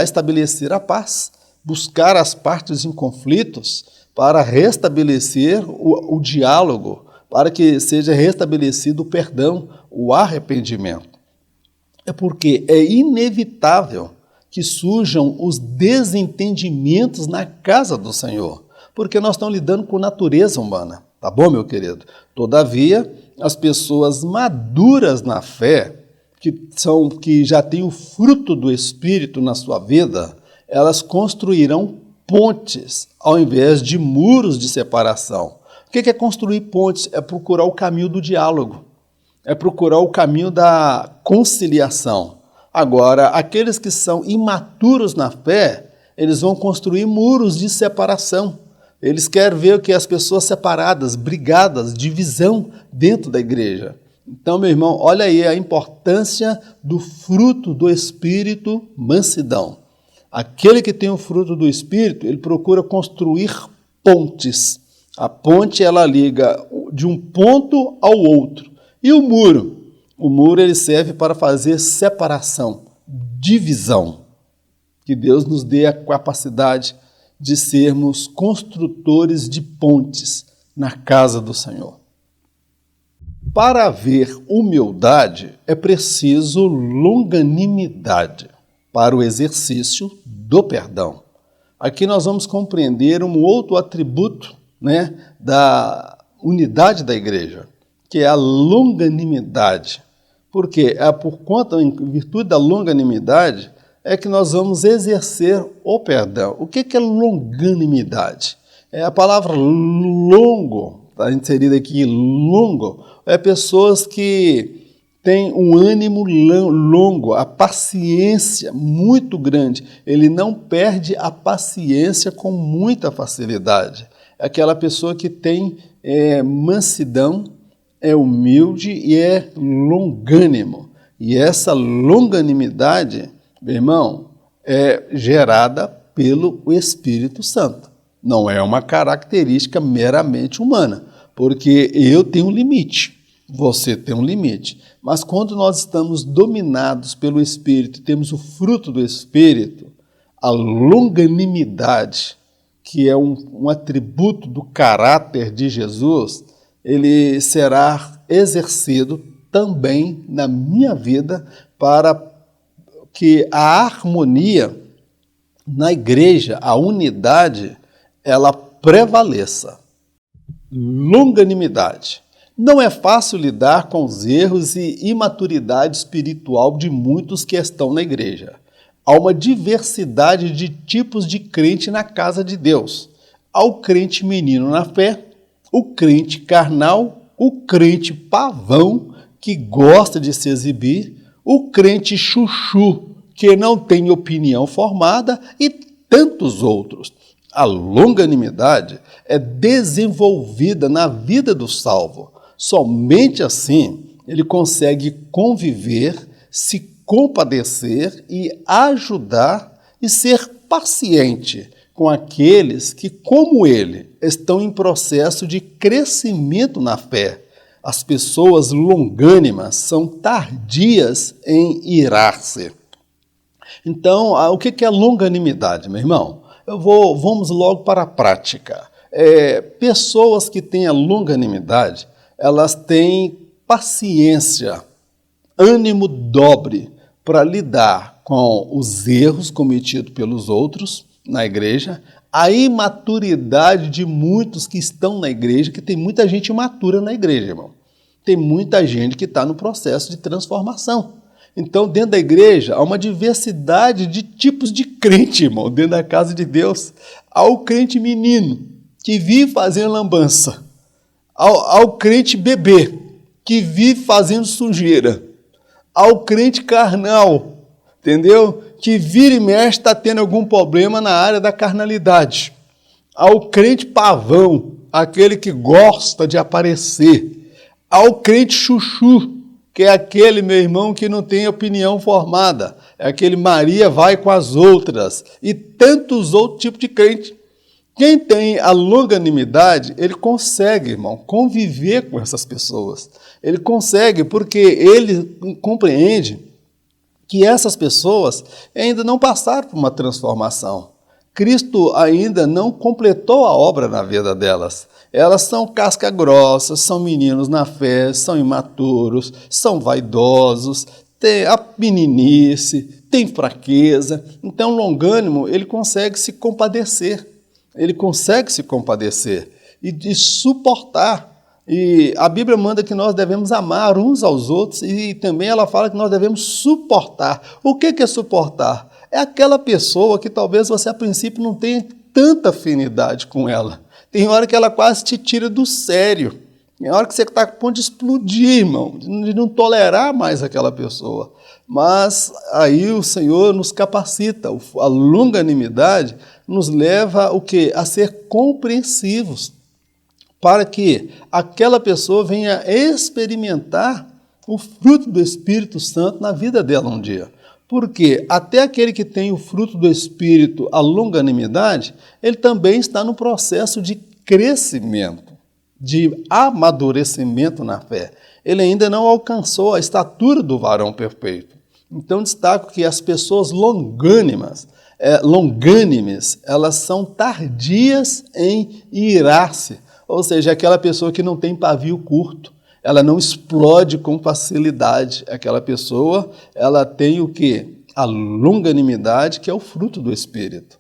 estabelecer a paz, buscar as partes em conflitos, para restabelecer o diálogo, para que seja restabelecido o perdão, o arrependimento. É porque é inevitável que surjam os desentendimentos na casa do Senhor, porque nós estamos lidando com natureza humana. Tá bom, meu querido? Todavia, as pessoas maduras na fé, que já têm o fruto do Espírito na sua vida, elas construirão pontes ao invés de muros de separação. O que é construir pontes? É procurar o caminho do diálogo, é procurar o caminho da conciliação. Agora, aqueles que são imaturos na fé, eles vão construir muros de separação. Eles querem ver o que as pessoas separadas, brigadas, divisão dentro da igreja. Então, meu irmão, olha aí a importância do fruto do Espírito, mansidão. Aquele que tem o fruto do Espírito, ele procura construir pontes. A ponte, ela liga de um ponto ao outro. E o muro? O muro ele serve para fazer separação, divisão. Que Deus nos dê a capacidade de sermos construtores de pontes na casa do Senhor. Para haver humildade, é preciso longanimidade para o exercício do perdão. Aqui nós vamos compreender um outro atributo, da unidade da igreja, que é a longanimidade. Porque em virtude da longanimidade, é que nós vamos exercer o perdão. O que é longanimidade? É a palavra longo, está inserida aqui, longo, é pessoas que têm um ânimo longo, a paciência muito grande. Ele não perde a paciência com muita facilidade. É aquela pessoa que tem mansidão, é humilde e é longânimo. E essa longanimidade, meu irmão, é gerada pelo Espírito Santo. Não é uma característica meramente humana, porque eu tenho um limite, você tem um limite. Mas quando nós estamos dominados pelo Espírito, temos o fruto do Espírito, a longanimidade, que é um atributo do caráter de Jesus, ele será exercido também na minha vida para que a harmonia na igreja, a unidade, ela prevaleça. Longanimidade. Não é fácil lidar com os erros e imaturidade espiritual de muitos que estão na igreja. Há uma diversidade de tipos de crente na casa de Deus. Há o crente menino na fé, o crente carnal, o crente pavão, que gosta de se exibir, o crente chuchu, que não tem opinião formada, e tantos outros. A longanimidade é desenvolvida na vida do salvo. Somente assim ele consegue conviver, se compadecer e ajudar e ser paciente com aqueles que, como ele, estão em processo de crescimento na fé. As pessoas longânimas são tardias em irar-se. Então, o que é longanimidade, meu irmão? Vamos logo para a prática. Pessoas que têm a longanimidade, elas têm paciência, ânimo dobre para lidar com os erros cometidos pelos outros na igreja, a imaturidade de muitos que estão na igreja, que tem muita gente imatura na igreja, irmão. Tem muita gente que está no processo de transformação. Então, dentro da igreja, há uma diversidade de tipos de crente, irmão, dentro da casa de Deus. Há o crente menino, que vive fazendo lambança. Há o crente bebê, que vive fazendo sujeira. Há o crente carnal, entendeu? Que vira e mexe está tendo algum problema na área da carnalidade. Há o crente pavão, aquele que gosta de aparecer. Há o crente chuchu, que é aquele, meu irmão, que não tem opinião formada. É aquele Maria vai com as outras. E tantos outros tipos de crente. Quem tem a longanimidade, ele consegue, irmão, conviver com essas pessoas. Ele consegue porque ele compreende que essas pessoas ainda não passaram por uma transformação. Cristo ainda não completou a obra na vida delas. Elas são casca grossa, são meninos na fé, são imaturos, são vaidosos, têm a meninice, têm fraqueza. Então, o longânimo, ele consegue se compadecer. Ele consegue se compadecer. e de suportar. E a Bíblia manda que nós devemos amar uns aos outros e também ela fala que nós devemos suportar. O que é suportar? É aquela pessoa que talvez você a princípio não tenha tanta afinidade com ela. Tem hora que ela quase te tira do sério. Tem hora que você está a ponto de explodir, irmão, de não tolerar mais aquela pessoa. Mas aí o Senhor nos capacita. A longanimidade nos leva o quê? A ser compreensivos, para que aquela pessoa venha experimentar o fruto do Espírito Santo na vida dela um dia. Porque até aquele que tem o fruto do Espírito, a longanimidade, ele também está no processo de crescimento, de amadurecimento na fé. Ele ainda não alcançou a estatura do varão perfeito. Então destaco que as pessoas longânimes, elas são tardias em irar-se. Ou seja, aquela pessoa que não tem pavio curto, ela não explode com facilidade. Aquela pessoa, ela tem o quê? A longanimidade, que é o fruto do Espírito.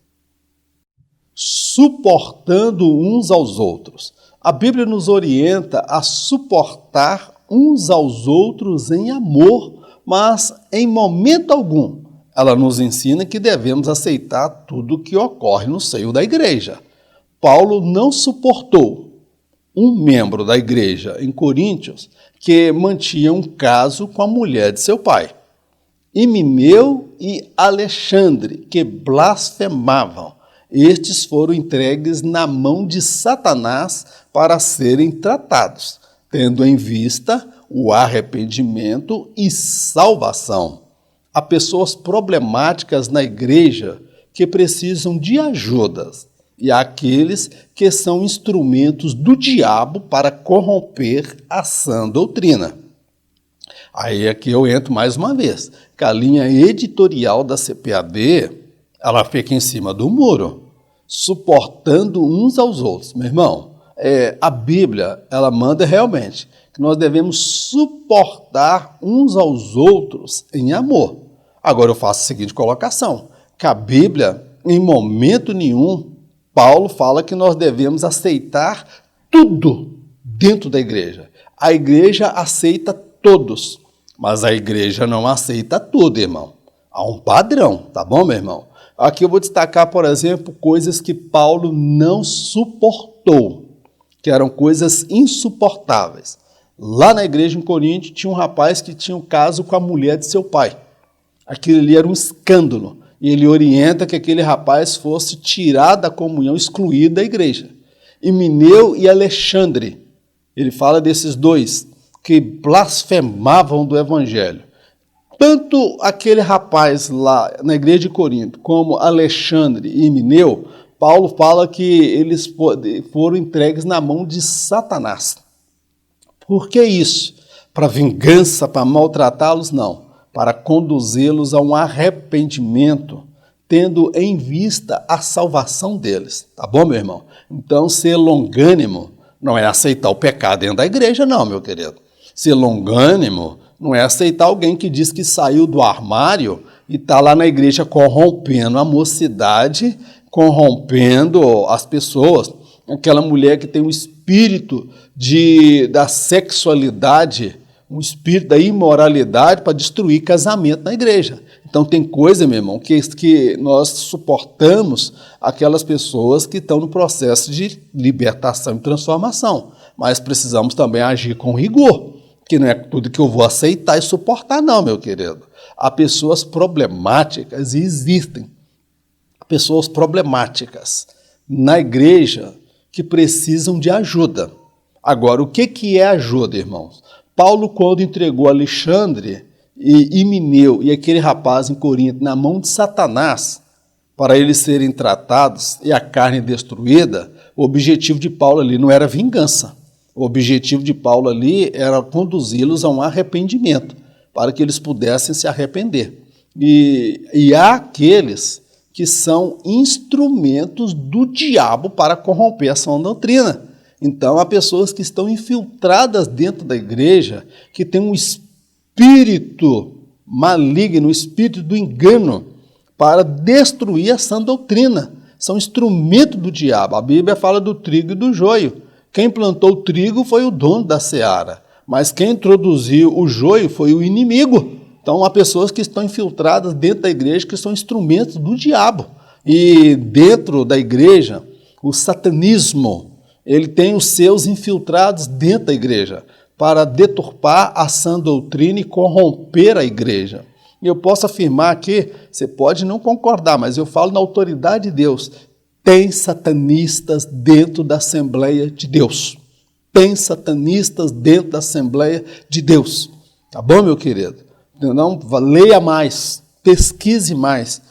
Suportando uns aos outros. A Bíblia nos orienta a suportar uns aos outros em amor, mas em momento algum ela nos ensina que devemos aceitar tudo o que ocorre no seio da igreja. Paulo não suportou um membro da igreja em Coríntios que mantinha um caso com a mulher de seu pai. Himeneu e Alexandre, que blasfemavam. Estes foram entregues na mão de Satanás para serem tratados, tendo em vista o arrependimento e salvação. Há pessoas problemáticas na igreja que precisam de ajudas, e há aqueles que são instrumentos do diabo para corromper a sã doutrina. Aí aqui eu entro mais uma vez, que a linha editorial da CPAD, ela fica em cima do muro, suportando uns aos outros. Meu irmão, a Bíblia, ela manda realmente que nós devemos suportar uns aos outros em amor. Agora eu faço a seguinte colocação, que a Bíblia, em momento nenhum, Paulo fala que nós devemos aceitar tudo dentro da igreja. A igreja aceita todos, mas a igreja não aceita tudo, irmão. Há um padrão, tá bom, meu irmão? Aqui eu vou destacar, por exemplo, coisas que Paulo não suportou, que eram coisas insuportáveis. Lá na igreja em Corinto tinha um rapaz que tinha um caso com a mulher de seu pai. Aquilo ali era um escândalo. E ele orienta que aquele rapaz fosse tirado da comunhão, excluído da igreja. Himeneu e Alexandre, ele fala desses dois que blasfemavam do evangelho. Tanto aquele rapaz lá na igreja de Corinto, como Alexandre e Himeneu, Paulo fala que eles foram entregues na mão de Satanás. Por que isso? Para vingança, para maltratá-los? Não. Para conduzi-los a um arrependimento, tendo em vista a salvação deles. Tá bom, meu irmão? Então, ser longânimo não é aceitar o pecado dentro da igreja, não, meu querido. Ser longânimo não é aceitar alguém que diz que saiu do armário e está lá na igreja corrompendo a mocidade, corrompendo as pessoas. Aquela mulher que tem um espírito da sexualidade, um espírito da imoralidade para destruir casamento na igreja. Então tem coisa, meu irmão, que nós suportamos aquelas pessoas que estão no processo de libertação e transformação, mas precisamos também agir com rigor, que não é tudo que eu vou aceitar e suportar não, meu querido. Há pessoas problemáticas e existem pessoas problemáticas na igreja que precisam de ajuda. Agora, o que é ajuda, irmãos? Paulo, quando entregou Alexandre e Himeneu e aquele rapaz em Corinto na mão de Satanás, para eles serem tratados e a carne destruída, o objetivo de Paulo ali não era vingança. O objetivo de Paulo ali era conduzi-los a um arrependimento, para que eles pudessem se arrepender. E há aqueles que são instrumentos do diabo para corromper a sã doutrina. Então, há pessoas que estão infiltradas dentro da igreja, que têm um espírito maligno, um espírito do engano, para destruir a sã doutrina. São instrumentos do diabo. A Bíblia fala do trigo e do joio. Quem plantou o trigo foi o dono da seara, mas quem introduziu o joio foi o inimigo. Então, há pessoas que estão infiltradas dentro da igreja, que são instrumentos do diabo. E dentro da igreja, o satanismo, ele tem os seus infiltrados dentro da igreja, para deturpar a sã doutrina e corromper a igreja. E eu posso afirmar aqui, você pode não concordar, mas eu falo na autoridade de Deus, tem satanistas dentro da Assembleia de Deus. Tem satanistas dentro da Assembleia de Deus. Tá bom, meu querido? Não, leia mais, pesquise mais,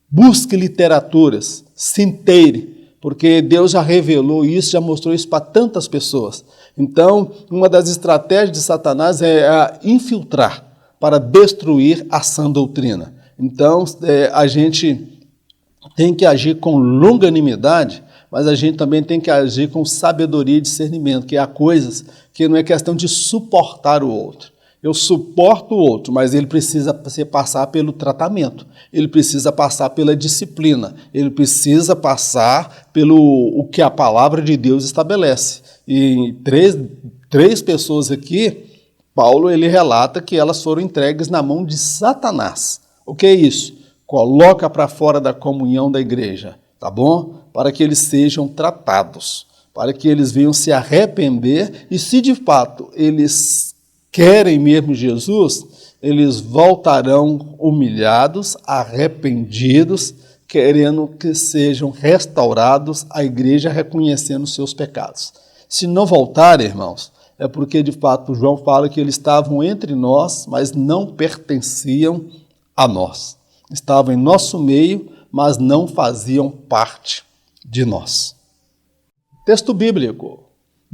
busque literaturas, se inteire, porque Deus já revelou isso, já mostrou isso para tantas pessoas. Então, uma das estratégias de Satanás é infiltrar para destruir a sã doutrina. Então, a gente tem que agir com longanimidade, mas a gente também tem que agir com sabedoria e discernimento, que há coisas que não é questão de suportar o outro. Eu suporto o outro, mas ele precisa passar pelo tratamento, ele precisa passar pela disciplina, ele precisa passar pelo o que a palavra de Deus estabelece. E três pessoas aqui, Paulo ele relata que elas foram entregues na mão de Satanás. O que é isso? Coloca para fora da comunhão da igreja, tá bom? Para que eles sejam tratados, para que eles venham se arrepender e se de fato eles querem mesmo Jesus, eles voltarão humilhados, arrependidos, querendo que sejam restaurados, a igreja reconhecendo os seus pecados. Se não voltarem, irmãos, é porque de fato João fala que eles estavam entre nós, mas não pertenciam a nós. Estavam em nosso meio, mas não faziam parte de nós. Texto bíblico.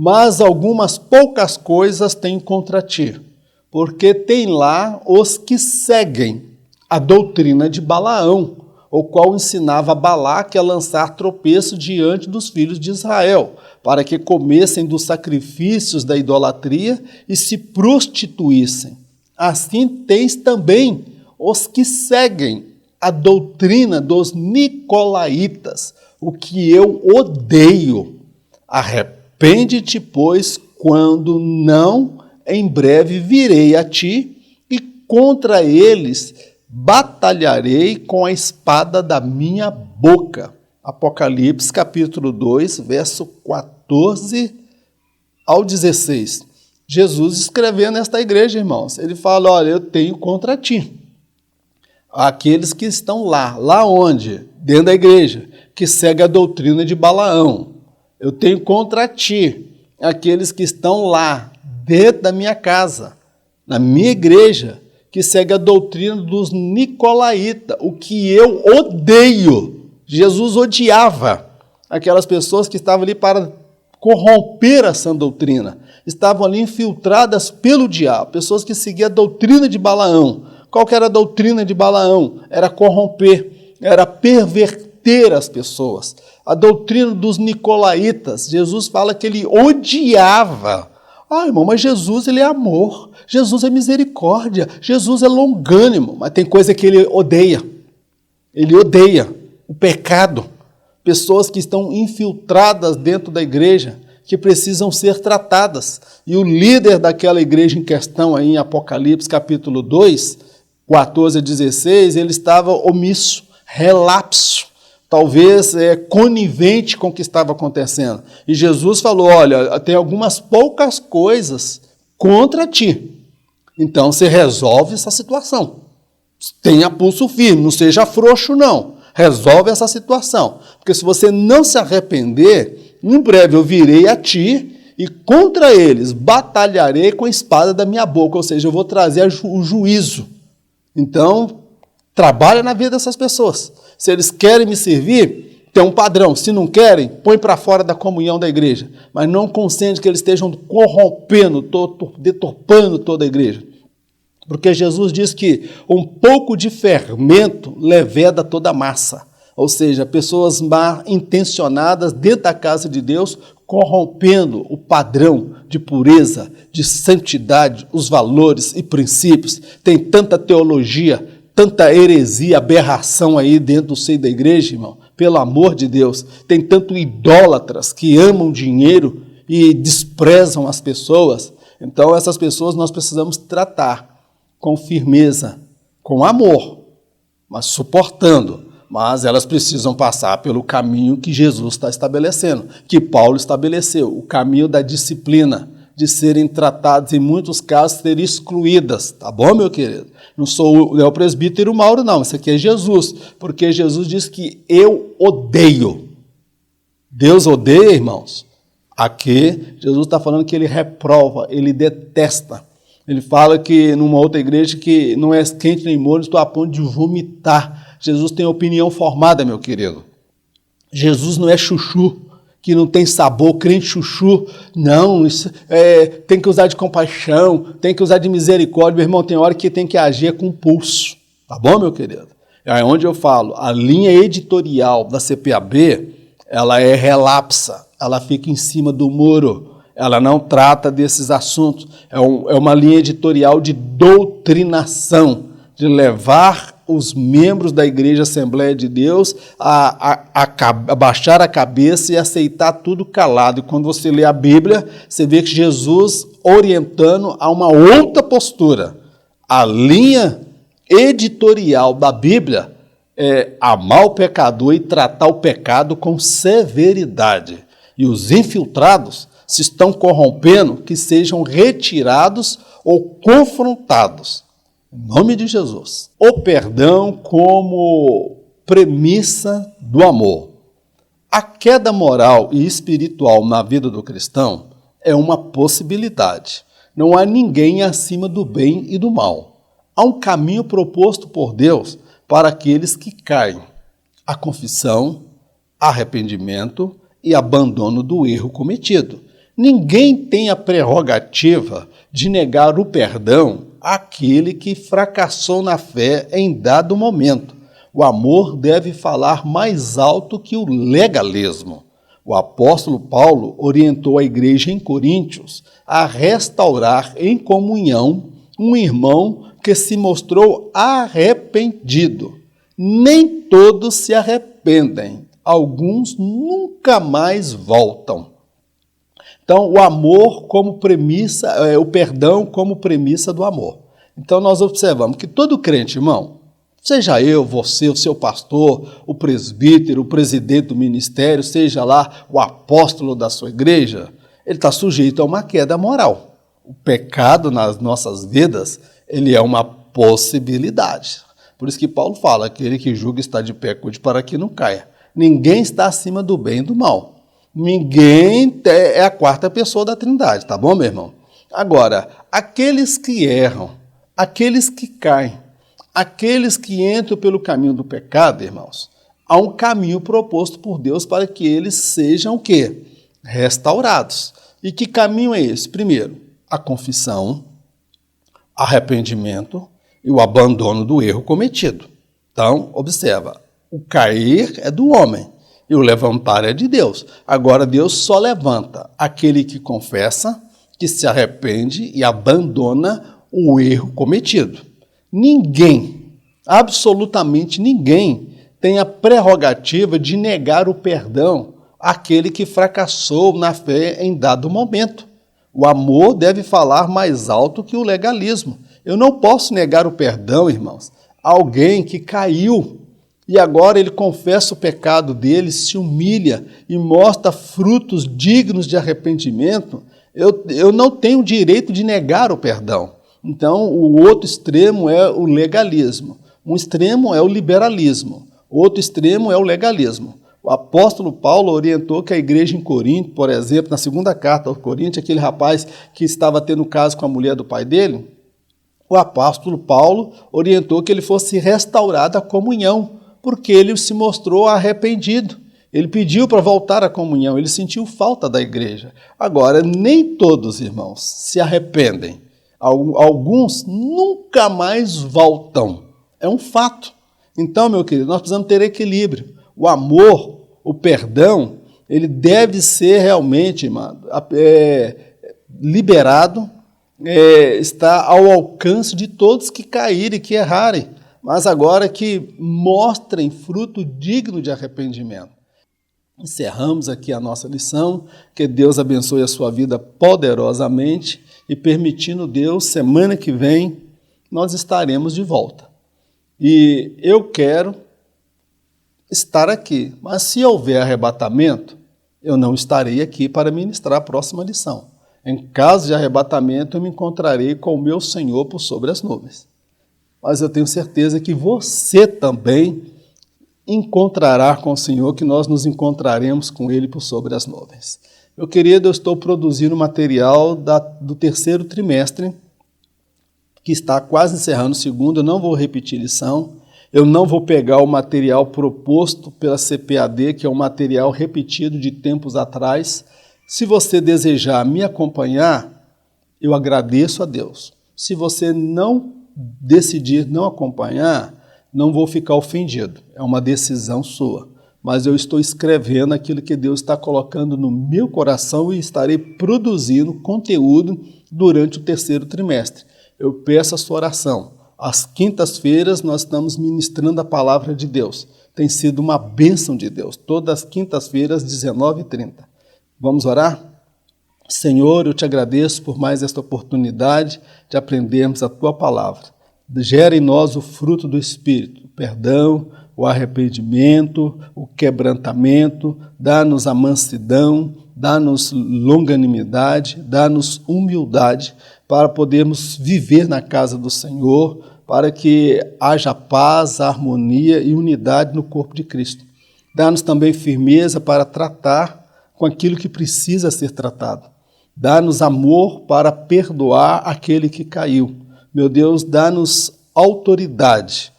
Mas algumas poucas coisas têm contra ti, porque tem lá os que seguem a doutrina de Balaão, o qual ensinava Balaque a lançar tropeço diante dos filhos de Israel, para que comessem dos sacrifícios da idolatria e se prostituíssem. Assim tens também os que seguem a doutrina dos nicolaítas, o que eu odeio. Arrepende-te, pois, quando não, em breve virei a ti e contra eles batalharei com a espada da minha boca. Apocalipse, capítulo 2, verso 14 ao 16. Jesus escrevendo nesta igreja, irmãos, ele fala, olha, eu tenho contra ti aqueles que estão lá onde? Dentro da igreja, que segue a doutrina de Balaão. Eu tenho contra ti aqueles que estão lá, dentro da minha casa, na minha igreja, que segue a doutrina dos nicolaítas, o que eu odeio. Jesus odiava aquelas pessoas que estavam ali para corromper a sã doutrina, estavam ali infiltradas pelo diabo, pessoas que seguiam a doutrina de Balaão. Qual que era a doutrina de Balaão? Era corromper, era perverter as pessoas. A doutrina dos nicolaítas, Jesus fala que ele odiava. Ah, irmão, mas Jesus ele é amor, Jesus é misericórdia, Jesus é longânimo, mas tem coisa que ele odeia. Ele odeia o pecado. Pessoas que estão infiltradas dentro da igreja, que precisam ser tratadas. E o líder daquela igreja em questão, aí em Apocalipse capítulo 2, 14 a 16, ele estava omisso, relapso, talvez conivente com o que estava acontecendo. E Jesus falou, olha, tem algumas poucas coisas contra ti. Então, você resolve essa situação. Tenha pulso firme, não seja frouxo, não. Resolve essa situação. Porque se você não se arrepender, em breve eu virei a ti e contra eles batalharei com a espada da minha boca, ou seja, eu vou trazer o juízo. Então, trabalha na vida dessas pessoas. Se eles querem me servir, tem um padrão. Se não querem, põe para fora da comunhão da igreja. Mas não consente que eles estejam corrompendo, deturpando toda a igreja. Porque Jesus diz que um pouco de fermento leveda toda a massa. Ou seja, pessoas mal intencionadas dentro da casa de Deus, corrompendo o padrão de pureza, de santidade, os valores e princípios. Tem tanta teologia, tanta heresia, aberração aí dentro do seio da igreja, irmão. Pelo amor de Deus, tem tanto idólatras que amam dinheiro, e desprezam as pessoas. Então, essas pessoas nós precisamos tratar com firmeza, com amor, mas suportando. Mas elas precisam passar pelo caminho que Jesus está estabelecendo, que Paulo estabeleceu, o caminho da disciplina, de serem tratadas, em muitos casos, serem excluídas. Tá bom, meu querido? Não é o presbítero Mauro, não. Isso aqui é Jesus, porque Jesus diz que eu odeio. Deus odeia, irmãos. Aqui, Jesus está falando que ele reprova, ele detesta. Ele fala que, numa outra igreja, que não é quente nem molho, estou a ponto de vomitar. Jesus tem opinião formada, meu querido. Jesus não é chuchu, que não tem sabor, crente chuchu. Não, isso tem que usar de compaixão, tem que usar de misericórdia. Meu irmão, tem hora que tem que agir com pulso. Tá bom, meu querido? É onde eu falo, a linha editorial da CPAB, ela é relapsa, ela fica em cima do muro, ela não trata desses assuntos. É uma linha editorial de doutrinação, de levar os membros da Igreja Assembleia de Deus a baixar a cabeça e aceitar tudo calado. E quando você lê a Bíblia, você vê que Jesus orientando a uma outra postura. A linha editorial da Bíblia é amar o pecador e tratar o pecado com severidade. E os infiltrados se estão corrompendo, que sejam retirados ou confrontados. Em nome de Jesus. O perdão como premissa do amor. A queda moral e espiritual na vida do cristão é uma possibilidade. Não há ninguém acima do bem e do mal. Há um caminho proposto por Deus para aqueles que caem. A confissão, arrependimento e abandono do erro cometido. Ninguém tem a prerrogativa de negar o perdão àquele que fracassou na fé em dado momento. O amor deve falar mais alto que o legalismo. O apóstolo Paulo orientou a igreja em Coríntios a restaurar em comunhão um irmão que se mostrou arrependido. Nem todos se arrependem, alguns nunca mais voltam. Então, o amor como premissa, o perdão como premissa do amor. Então, nós observamos que todo crente, irmão, seja eu, você, o seu pastor, o presbítero, o presidente do ministério, seja lá o apóstolo da sua igreja, ele está sujeito a uma queda moral. O pecado nas nossas vidas, ele é uma possibilidade. Por isso que Paulo fala, aquele que julga está de pé, cuide para que não caia. Ninguém está acima do bem e do mal. Ninguém é a quarta pessoa da Trindade, tá bom, meu irmão? Agora, aqueles que erram, aqueles que caem, aqueles que entram pelo caminho do pecado, irmãos, há um caminho proposto por Deus para que eles sejam o quê? Restaurados. E que caminho é esse? Primeiro, a confissão, arrependimento e o abandono do erro cometido. Então, observa, o cair é do homem e o levantar é de Deus. Agora, Deus só levanta aquele que confessa, que se arrepende e abandona o erro cometido. Ninguém, absolutamente ninguém, tem a prerrogativa de negar o perdão àquele que fracassou na fé em dado momento. O amor deve falar mais alto que o legalismo. Eu não posso negar o perdão, irmãos, a alguém que caiu e agora ele confessa o pecado dele, se humilha e mostra frutos dignos de arrependimento. Eu não tenho o direito de negar o perdão. Então, o outro extremo é o legalismo. Um extremo é o liberalismo. O outro extremo é o legalismo. O apóstolo Paulo orientou que a igreja em Corinto, por exemplo, na segunda carta aos Coríntios, aquele rapaz que estava tendo caso com a mulher do pai dele, o apóstolo Paulo orientou que ele fosse restaurado a comunhão, porque ele se mostrou arrependido. Ele pediu para voltar à comunhão, ele sentiu falta da igreja. Agora, nem todos, irmãos, se arrependem. Alguns nunca mais voltam. É um fato. Então, meu querido, nós precisamos ter equilíbrio. O amor, o perdão, ele deve ser realmente, irmão, liberado, está ao alcance de todos que caírem, que errarem, mas agora que mostrem fruto digno de arrependimento. Encerramos aqui a nossa lição. Que Deus abençoe a sua vida poderosamente e, permitindo Deus, semana que vem nós estaremos de volta. E eu quero estar aqui, mas se houver arrebatamento, eu não estarei aqui para ministrar a próxima lição. Em caso de arrebatamento, eu me encontrarei com o meu Senhor por sobre as nuvens. Mas eu tenho certeza que você também encontrará com o Senhor, que nós nos encontraremos com Ele por sobre as nuvens. Meu querido, eu estou produzindo material do terceiro trimestre, que está quase encerrando o segundo. Eu não vou repetir lição, eu não vou pegar o material proposto pela CPAD, que é um material repetido de tempos atrás. Se você desejar me acompanhar, eu agradeço a Deus. Se você não decidir não acompanhar, não vou ficar ofendido, é uma decisão sua. Mas eu estou escrevendo aquilo que Deus está colocando no meu coração e estarei produzindo conteúdo durante o terceiro trimestre. Eu peço a sua oração. Às quintas-feiras nós estamos ministrando a palavra de Deus. Tem sido uma bênção de Deus, todas as quintas-feiras, 19h30. Vamos orar? Senhor, eu te agradeço por mais esta oportunidade de aprendermos a tua palavra. Gera em nós o fruto do Espírito, o perdão, o arrependimento, o quebrantamento, dá-nos a mansidão, dá-nos longanimidade, dá-nos humildade para podermos viver na casa do Senhor, para que haja paz, harmonia e unidade no corpo de Cristo. Dá-nos também firmeza para tratar com aquilo que precisa ser tratado. Dá-nos amor para perdoar aquele que caiu. Meu Deus, dá-nos autoridade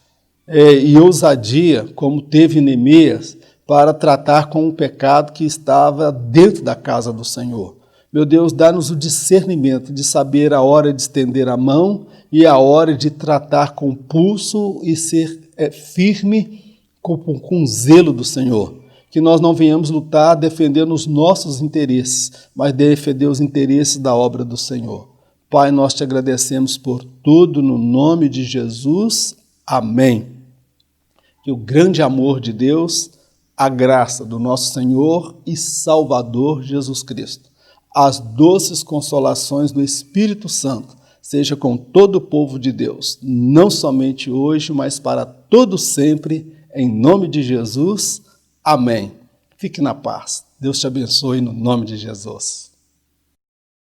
e ousadia, como teve Neemias, para tratar com o pecado que estava dentro da casa do Senhor. Meu Deus, dá-nos o discernimento de saber a hora de estender a mão e a hora de tratar com pulso e ser firme com zelo do Senhor. Que nós não venhamos lutar defendendo os nossos interesses, mas defender os interesses da obra do Senhor. Pai, nós te agradecemos por tudo, no nome de Jesus. Amém. Que o grande amor de Deus, a graça do nosso Senhor e Salvador Jesus Cristo, as doces consolações do Espírito Santo, seja com todo o povo de Deus, não somente hoje, mas para todo sempre, em nome de Jesus. Amém. Fique na paz. Deus te abençoe no nome de Jesus.